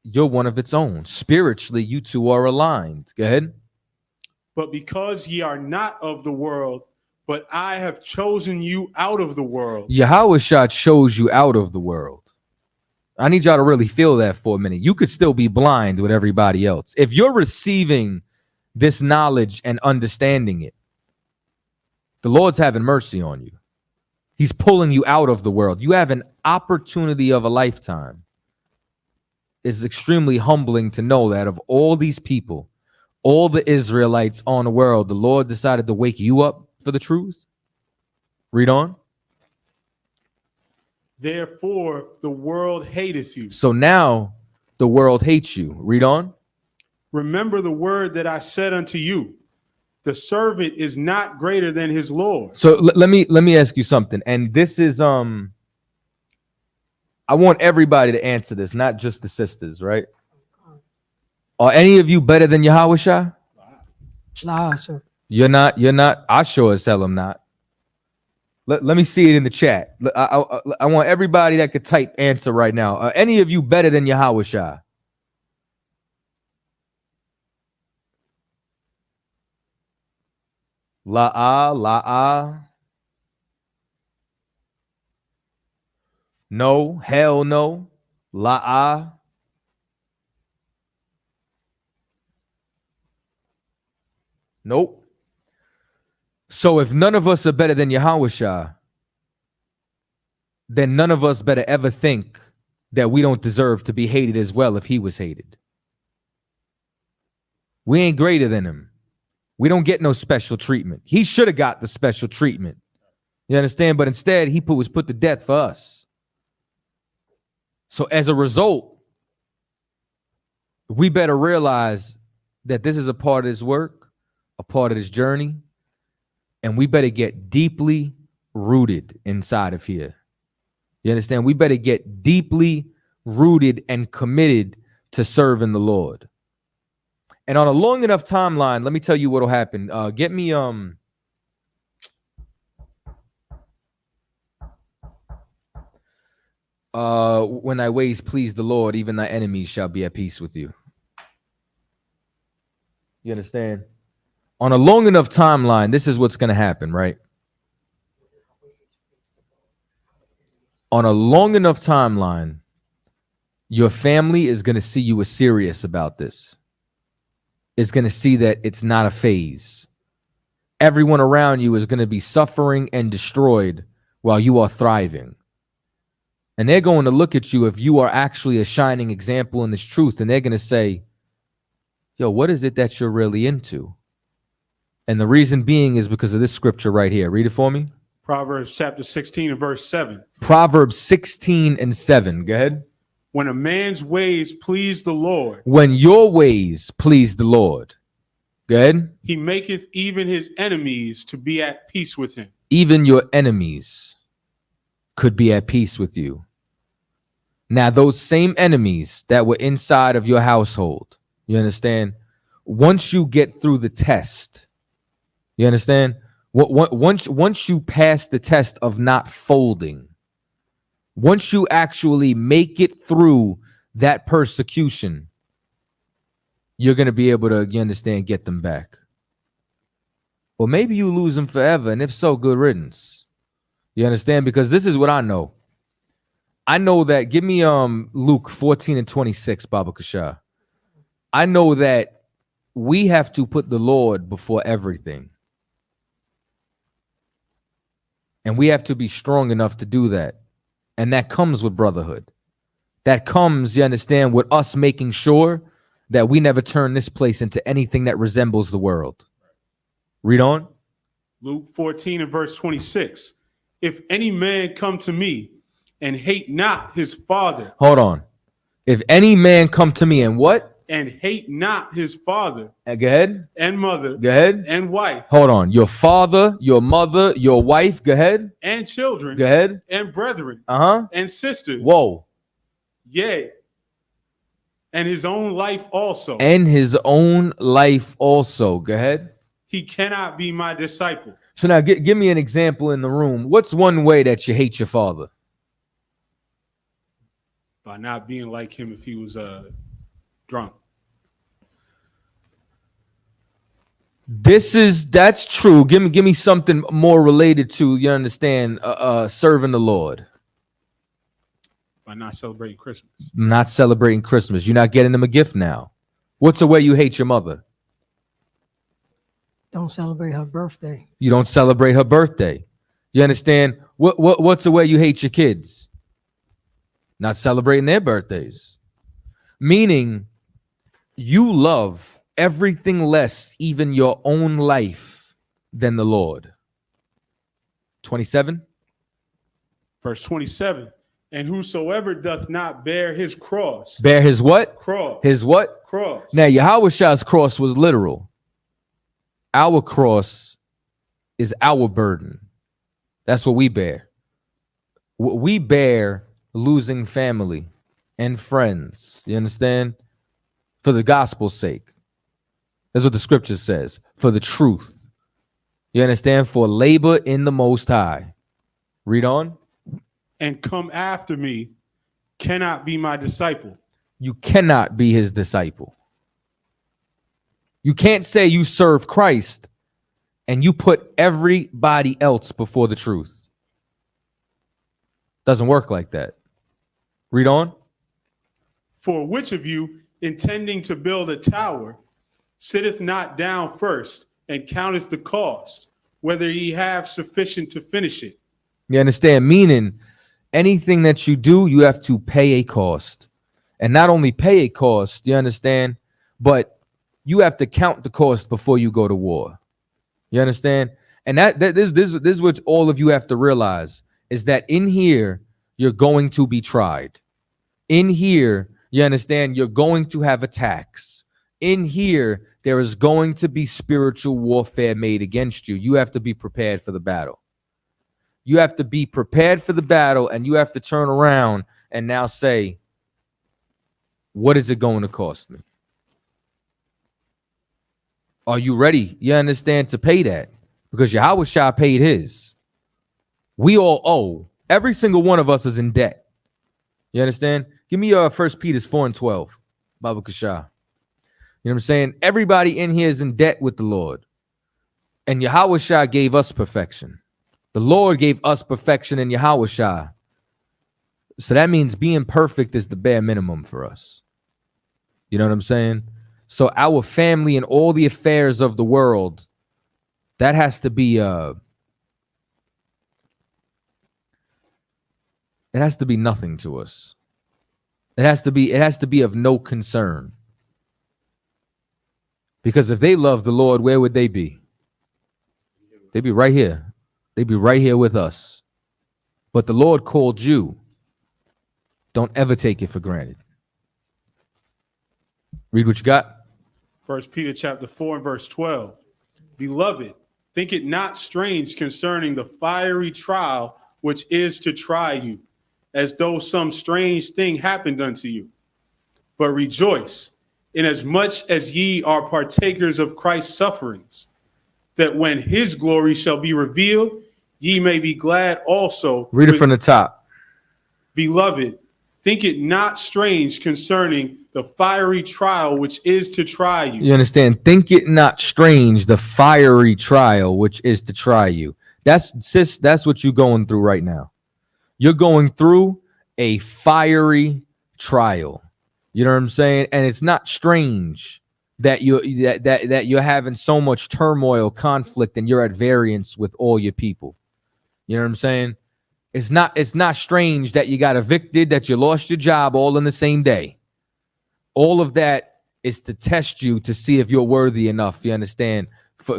you're one of its own. Spiritually, you two are aligned. Go ahead. But because ye are not of the world, but I have chosen you out of the world. Yahweh chose you out of the world. I need y'all to really feel that for a minute. You could still be blind with everybody else. If you're receiving this knowledge and understanding it, the Lord's having mercy on you. He's pulling you out of the world. You have an opportunity of a lifetime. It's extremely humbling to know that of all these people, all the Israelites on the world, the Lord decided to wake you up for the truth. Read on. Therefore, the world hateth you. So now the world hates you. Read on. Remember the word that I said unto you. The servant is not greater than his Lord. So let me ask you something. And this is I want everybody to answer this, not just the sisters, right? Are any of you better than Yahweh Shah? Nah, sir. You're not. I sure as hell am not. Let me see it in the chat. I want everybody that could type answer right now. Any of you better than Yahawashi? La. No, hell no. La. Nope. So if none of us are better than Yahawashi, then none of us better ever think that we don't deserve to be hated as well if he was hated. We ain't greater than him. We don't get no special treatment. He should have got the special treatment. You understand? But instead, he was put to death for us. So as a result, we better realize that this is a part of his work, a part of his journey, and we better get deeply rooted inside of here. You understand? We better get deeply rooted and committed to serving the Lord. And on a long enough timeline, let me tell you what'll happen. Get me when thy ways please the Lord, even thy enemies shall be at peace with you. You understand? On a long enough timeline, this is what's going to happen, right? On a long enough timeline, your family is going to see you as serious about this. Is going to see that it's not a phase. Everyone around you is going to be suffering and destroyed while you are thriving. And they're going to look at you if you are actually a shining example in this truth, and they're going to say, yo, what is it that you're really into? And the reason being is because of this scripture right here. Read it for me. Proverbs chapter 16 and verse 7. Proverbs 16 and 7. Go ahead. When a man's ways please the Lord. When your ways please the Lord. Go ahead. He maketh even his enemies to be at peace with him. Even your enemies could be at peace with you. Now, those same enemies that were inside of your household, you understand? Once you get through the test, you understand? Once you pass the test of not folding, once you actually make it through that persecution, you're going to be able to, you understand, get them back. Or maybe you lose them forever, and if so, good riddance. You understand? Because this is what I know. I know that, give me Luke 14 and 26, Baba Kasha. I know that we have to put the Lord before everything. And we have to be strong enough to do that. And that comes with brotherhood. That comes, you understand, with us making sure that we never turn this place into anything that resembles the world. Read on. Luke 14 and verse 26. If any man come to me and hate not his father. Hold on. If any man come to me and what? And hate not his father. Go ahead. And mother. Go ahead. And wife. Hold on. Your father, your mother, your wife. Go ahead. And children. Go ahead. And brethren. And sisters. Whoa. Yea. And his own life also. And his own life also. Go ahead. He cannot be my disciple. So now give me an example in the room. What's one way that you hate your father? By not being like him if he was drunk. That's true. Give me something more related to, you understand, serving the Lord. By not celebrating Christmas. Not celebrating Christmas. You're not getting them a gift now. What's the way you hate your mother? Don't celebrate her birthday. You don't celebrate her birthday. You understand? What's the way you hate your kids? Not celebrating their birthdays. Meaning, you love everything less, even your own life, than the Lord. 27. Verse 27. And whosoever doth not bear his cross. Bear his what? Cross. His what? Cross. Now, Yahawashi's cross was literal. Our cross is our burden. That's what we bear. We bear losing family and friends. You understand? For the gospel's sake. That's what the scripture says. For the truth. You understand? For labor in the Most High. Read on. and come after me cannot be my disciple. You cannot be his disciple. You can't say you serve Christ and you put everybody else before the truth. Doesn't work like that. Read on. For which of you, intending to build a tower, sitteth not down first and counteth the cost, whether ye have sufficient to finish it? You understand? Meaning, anything that you do, you have to pay a cost. And not only pay a cost, you understand, but you have to count the cost before you go to war. You understand? And this is what all of you have to realize, is that in here, you're going to be tried. In here, you understand, you're going to have attacks. In here, there is going to be spiritual warfare made against you. You have to be prepared for the battle. You have to be prepared for the battle, and you have to turn around and now say, what is it going to cost me? Are you ready? You understand, to pay that? Because Yahawashi paid his. We all owe. Every single one of us is in debt. You understand? Give me 1 Peter 4:12. Baba Kasha. You know what I'm saying? Everybody in here is in debt with the Lord. And Yahawashi gave us perfection. The Lord gave us perfection in Yahawashi. So that means being perfect is the bare minimum for us. You know what I'm saying? So our family and all the affairs of the world, that has to be it has to be nothing to us. It has to be of no concern. Because if they love the Lord, where would they be? They'd be right here. They'd be right here with us. But the Lord called you. Don't ever take it for granted. Read what you got. 1 Peter chapter 4 and verse 12. Beloved, think it not strange concerning the fiery trial which is to try you, as though some strange thing happened unto you. But rejoice, inasmuch as ye are partakers of Christ's sufferings, that when his glory shall be revealed, ye may be glad also. Read it from the top. Beloved, think it not strange concerning the fiery trial which is to try you. You understand? Think it not strange, the fiery trial which is to try you. That's what you're going through right now. You're going through a fiery trial. You know what I'm saying? And it's not strange that you're having so much turmoil, conflict, and you're at variance with all your people. You know what I'm saying? It's not strange that you got evicted, that you lost your job all in the same day. All of that is to test you to see if you're worthy enough, you understand,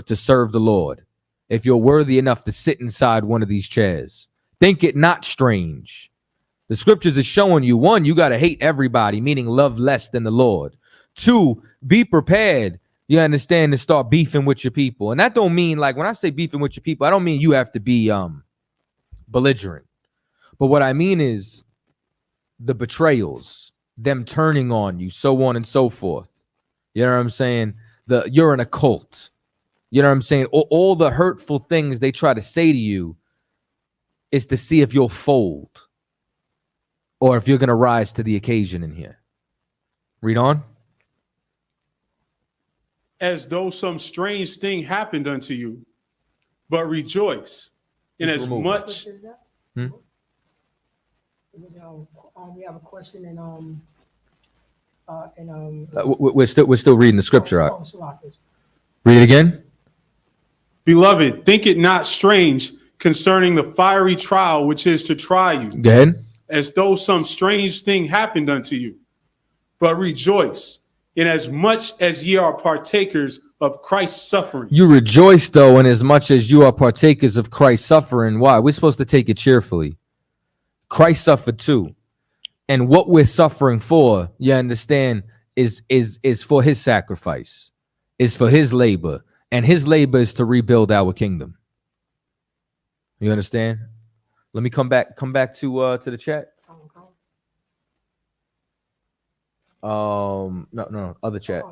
to serve the Lord. If you're worthy enough to sit inside one of these chairs. Think it not strange. The scriptures is showing you, 1, you got to hate everybody, meaning love less than the Lord. 2, be prepared, you understand, to start beefing with your people. And that don't mean, like, when I say beefing with your people, I don't mean you have to be belligerent. But what I mean is the betrayals, them turning on you, so on and so forth. You know what I'm saying? You're in a cult. You know what I'm saying? All the hurtful things they try to say to you is to see if you'll fold or if you're going to rise to the occasion in here. Read on. As though some strange thing happened unto you, but rejoice, inasmuch. We have a question We're still reading the scripture out. Read it again. Beloved, think it not strange concerning the fiery trial which is to try you. Go ahead. As though some strange thing happened unto you. But rejoice, inasmuch as ye are partakers of Christ's suffering. You rejoice, though, inasmuch as you are partakers of Christ's suffering. Why? We're supposed to take it cheerfully. Christ suffered too. And what we're suffering for, you understand, is for his sacrifice, is for his labor. And his labor is to rebuild our kingdom. You understand? Let me come back to the chat. No, other chat.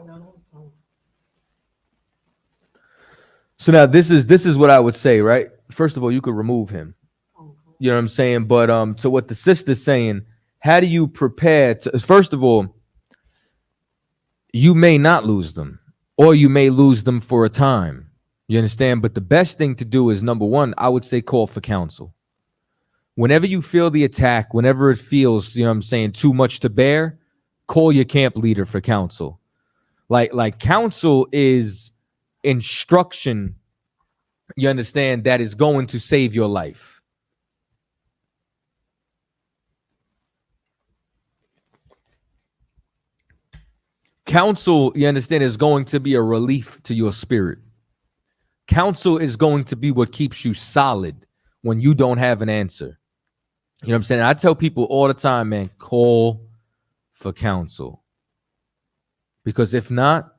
So now this is what I would say, right? First of all, you could remove him. You know what I'm saying? But to what the sister's saying, how do you prepare to, first of all, you may not lose them, or you may lose them for a time. You understand? But the best thing to do is, number one, I would say call for counsel. Whenever you feel the attack, whenever it feels, you know what I'm saying, too much to bear, call your camp leader for counsel. Like counsel is instruction, you understand, that is going to save your life. Counsel, you understand, is going to be a relief to your spirit. Counsel is going to be what keeps you solid when you don't have an answer. You know what I'm saying? I tell people all the time, man, call for counsel. Because if not,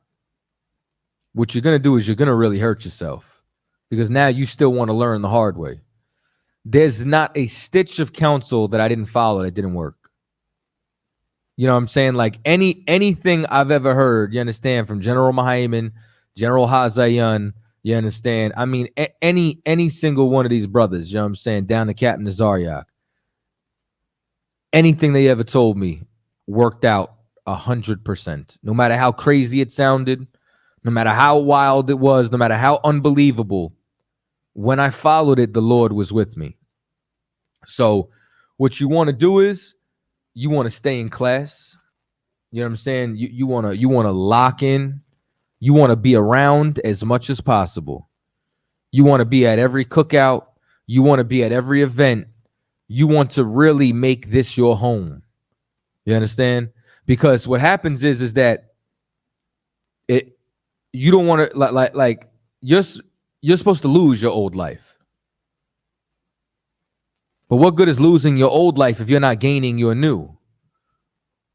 what you're going to do is you're going to really hurt yourself. Because now you still want to learn the hard way. There's not a stitch of counsel that I didn't follow that didn't work. You know what I'm saying? Like anything I've ever heard, you understand, from General Mahayman, General Hazayan, you understand? I mean, any single one of these brothers, you know what I'm saying, down to Captain Nazaryak, anything they ever told me worked out 100%. No matter how crazy it sounded, no matter how wild it was, no matter how unbelievable, when I followed it, the Lord was with me. So what you want to do is you want to stay in class. You know what I'm saying? You want to lock in. You want to be around as much as possible. You want to be at every cookout. You want to be at every event. You want to really make this your home. You understand? Because what happens is that you don't want to like you're supposed to lose your old life. But what good is losing your old life if you're not gaining your new?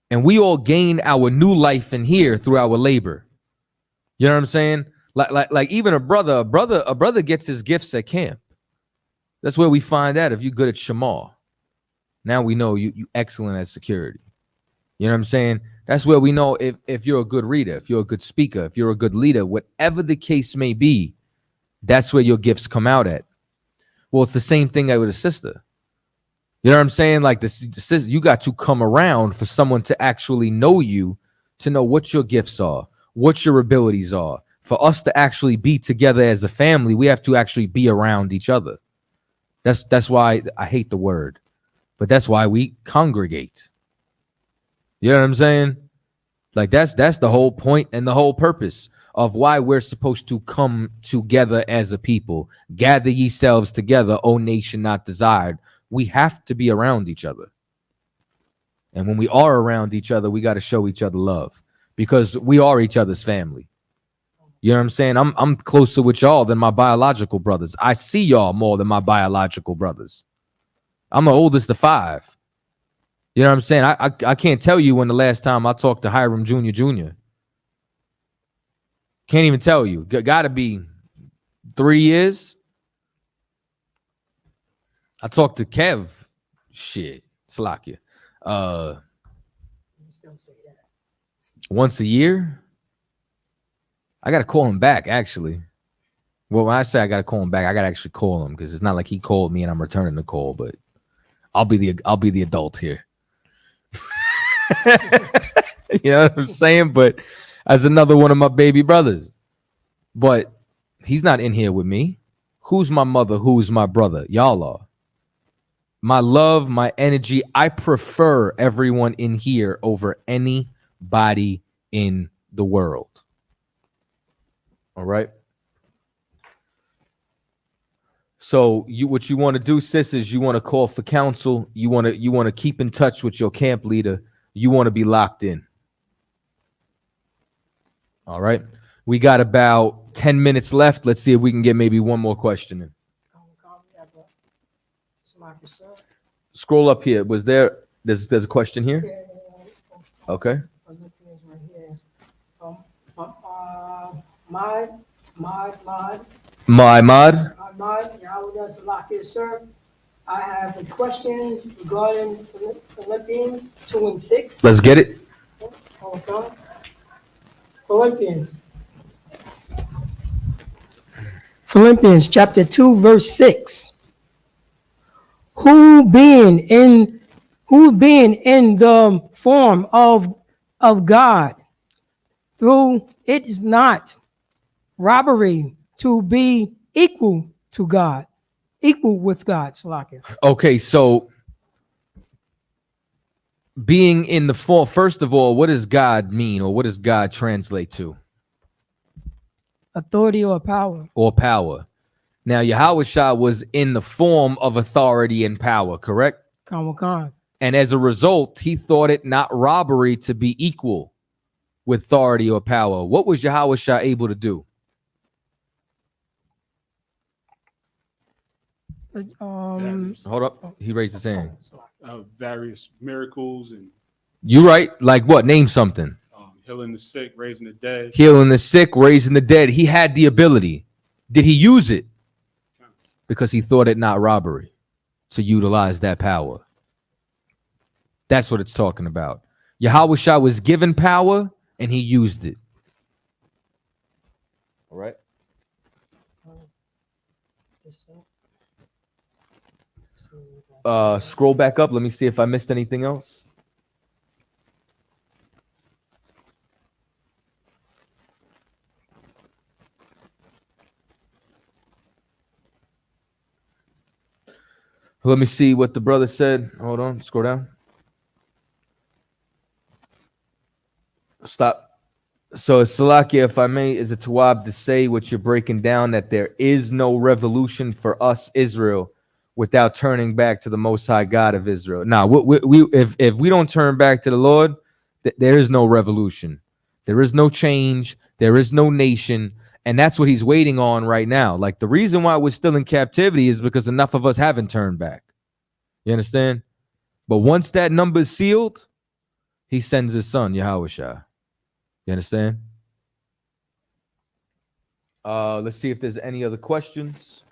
And we all gain our new life in here through our labor. You know what I'm saying? Like even a brother gets his gifts at camp. That's where we find out if you're good at Shema. Now we know you excellent at security. You know what I'm saying? That's where we know if you're a good reader, if you're a good speaker, if you're a good leader, whatever the case may be, that's where your gifts come out at. Well, it's the same thing with a sister. You know what I'm saying? Like the sister, you got to come around for someone to actually know you, to know what your gifts are, what your abilities are. For us to actually be together as a family, we have to actually be around each other. That's why I hate the word, but that's why we congregate. You know what I'm saying? Like that's the whole point and the whole purpose of why we're supposed to come together as a people. Gather yourselves together, O nation not desired. We have to be around each other. And when we are around each other, we got to show each other love because we are each other's family. You know what I'm saying? I'm closer with y'all than my biological brothers. I see y'all more than my biological brothers. I'm the oldest of 5. You know what I'm saying? I can't tell you when the last time I talked to Hiram Jr. Can't even tell you. Got to be 3 years. I talked to Kev. Shit. Slakia. Once a year. I got to call him back, actually. Well, when I say I got to call him back, I got to actually call him because it's not like he called me and I'm returning the call, but I'll be the adult here. You know what I'm saying? But as another one of my baby brothers. But he's not in here with me. Who's my mother? Who's my brother? Y'all are. My love, my energy. I prefer everyone in here over anybody in the world. All right. So what you want to do, sis, is you want to call for counsel. You want to keep in touch with your camp leader. You want to be locked in. All right. We got about 10 minutes left. Let's see if we can get maybe one more question in. Scroll up here. There's a question here? Okay. Sir, I have a question regarding Philippians 2:6. Let's get it. Okay. Philippians chapter 2, verse 6. who being in the form of God, through it is not robbery to be equal to God, equal with God, Salakia. Okay, so being in the form, first of all, what does God mean, or what does God translate to? Authority or power. Or power. Now, Yahawashi was in the form of authority and power, correct? Khan. And as a result, he thought it not robbery to be equal with authority or power. What was Yahawashi able to do? Hold up. He raised his hand. Various miracles and You right. Like what? Name something. healing the sick, raising the dead. Healing the sick, raising the dead. He had the ability. Did he use it? Because he thought it not robbery to utilize that power. That's what it's talking about. Yahawashi was given power and he used it. All right. Scroll back up. Let me see if I missed anything else. Let me see what the brother said. Hold on. Scroll down. Stop. So, Salakia, if I may, is it Tawab to say what you're breaking down, that there is no revolution for us, Israel, without turning back to the Most High God of Israel? Now, if we don't turn back to the Lord, there is no revolution. There is no change. There is no nation. And that's what he's waiting on right now. Like, the reason why we're still in captivity is because enough of us haven't turned back. You understand? But once that number is sealed, he sends his son, Yahawashi. You understand? Let's see if there's any other questions.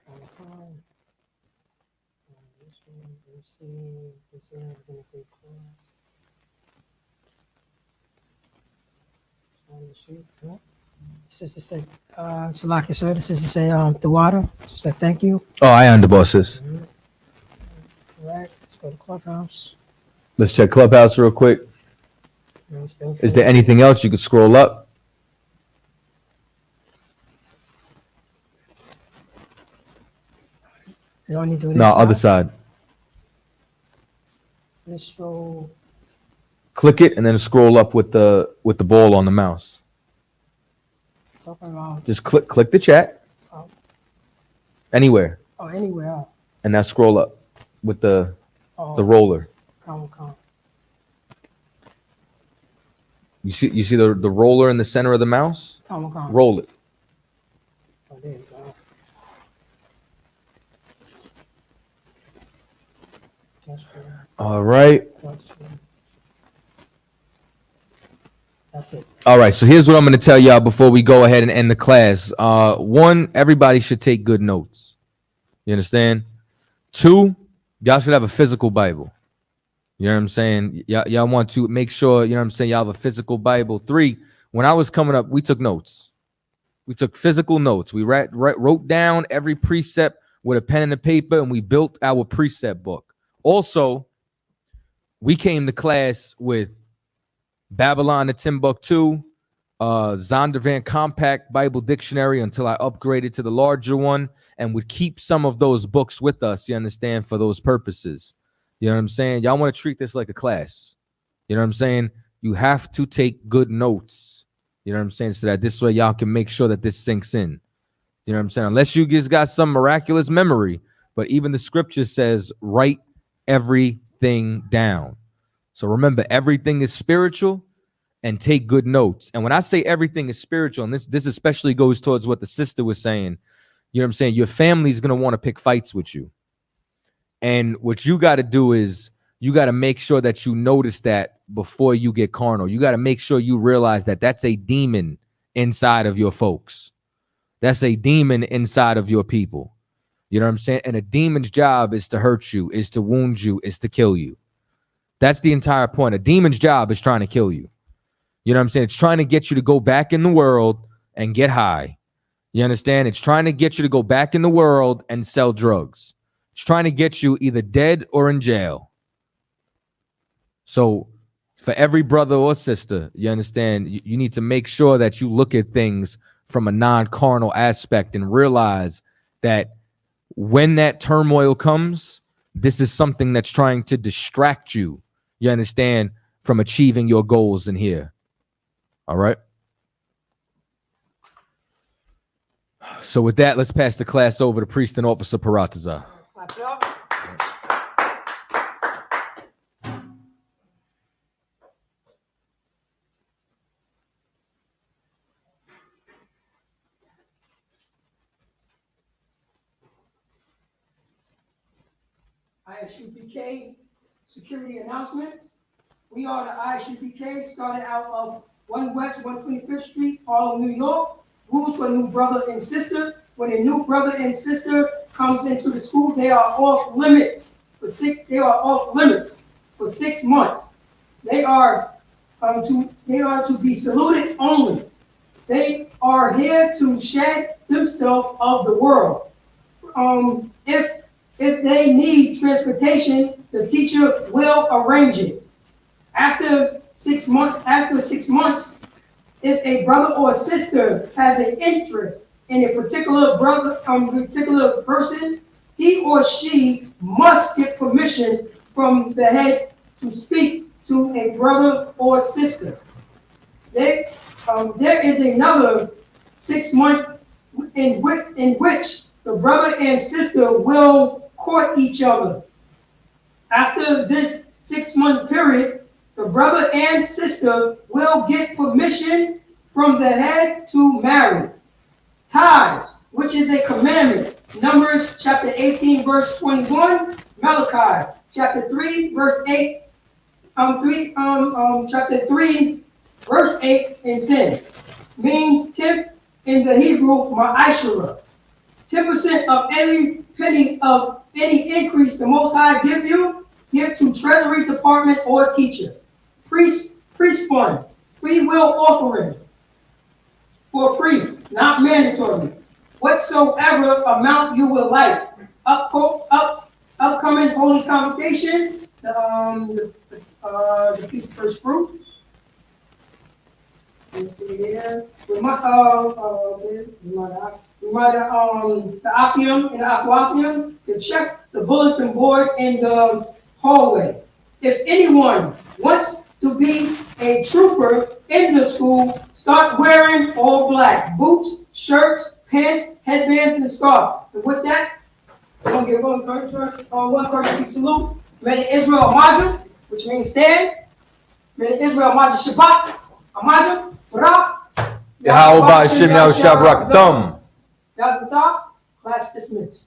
Sister said, Salaki, sir, the sister say, the water. She said, thank you. Oh, I am the boss, sis. All right, let's go to Clubhouse. Let's check Clubhouse real quick. Is there anything else? You could scroll up. You don't need to do this. No, other side. Let's scroll. Click it and then scroll up with the ball on the mouse. Talking about. Just click the chat. Oh. Anywhere. Oh, anywhere. Oh. And now scroll up with the roller. Come. You see the roller in the center of the mouse? Come. Roll it. Oh, there you go. All right. That's it. All right. So here's what I'm going to tell y'all before we go ahead and end the class. One, everybody should take good notes. You understand? Two, y'all should have a physical Bible. You know what I'm saying? Y'all want to make sure, you know what I'm saying, y'all have a physical Bible. Three, when I was coming up, we took notes. We took physical notes. We wrote down every precept with a pen and a paper, and we built our precept book. Also, we came to class with Babylon to Timbuktu, Zondervan Compact Bible Dictionary until I upgraded to the larger one, and would keep some of those books with us, you understand, for those purposes. You know what I'm saying? Y'all want to treat this like a class. You know what I'm saying? You have to take good notes. You know what I'm saying? So that this way y'all can make sure that this sinks in. You know what I'm saying? Unless you just got some miraculous memory. But even the scripture says, write everything down. So remember, everything is spiritual, and take good notes. And when I say everything is spiritual, and this especially goes towards what the sister was saying, you know what I'm saying? Your family's going to want to pick fights with you. And what you got to do is you got to make sure that you notice that before you get carnal. You got to make sure you realize that that's a demon inside of your folks. That's a demon inside of your people. You know what I'm saying? And a demon's job is to hurt you, is to wound you, is to kill you. That's the entire point. A demon's job is trying to kill you. You know what I'm saying? It's trying to get you to go back in the world and get high. You understand? It's trying to get you to go back in the world and sell drugs. It's trying to get you either dead or in jail. So for every brother or sister, you understand, you need to make sure that you look at things from a non-carnal aspect and realize that when that turmoil comes, this is something that's trying to distract you, you understand, from achieving your goals in here. All right? So with that, let's pass the class over to Priest and Officer Chaataza. Clap it up. ISUPK security announcement. We are the ISUPK, started out of 1 West 125th Street, Harlem, New York. Rules for new brother and sister. When a new brother and sister comes into the school, they are off limits for 6 months. They are to be saluted only. They are here to shed themselves of the world. If they need transportation, the teacher will arrange it. After 6 months, if a brother or sister has an interest in a particular person, he or she must get permission from the head to speak to a brother or sister. There is another 6 months in which the brother and sister will court each other. After this 6 month period, the brother and sister will get permission from the head to marry. Tithes, which is a commandment. Numbers chapter 18, verse 21. Malachi chapter 3, verse 8. Chapter 3, verse 8 and 10. Means 10th in the Hebrew, ma'ashara. 10% of every penny of any increase the Most High give to Treasury Department or teacher. Priest fund, free will offering for priests, not mandatory. Whatsoever amount you would like. Upcoming holy convocation, the Feast of First Fruit. Let's see there. The opium and the aquapium to check the bulletin board in the hallway. If anyone wants to be a trooper in the school, start wearing all black. Boots, shirts, pants, headbands, and scarves. And with that, I'm going to give one courtesy salute. May the Israel Amaja, which means stand. May the Israel Amaja Shabbat. Amaja, Barak. Yahweh Shem Yahweh Shabrak Thumb. That's the top. Class dismissed.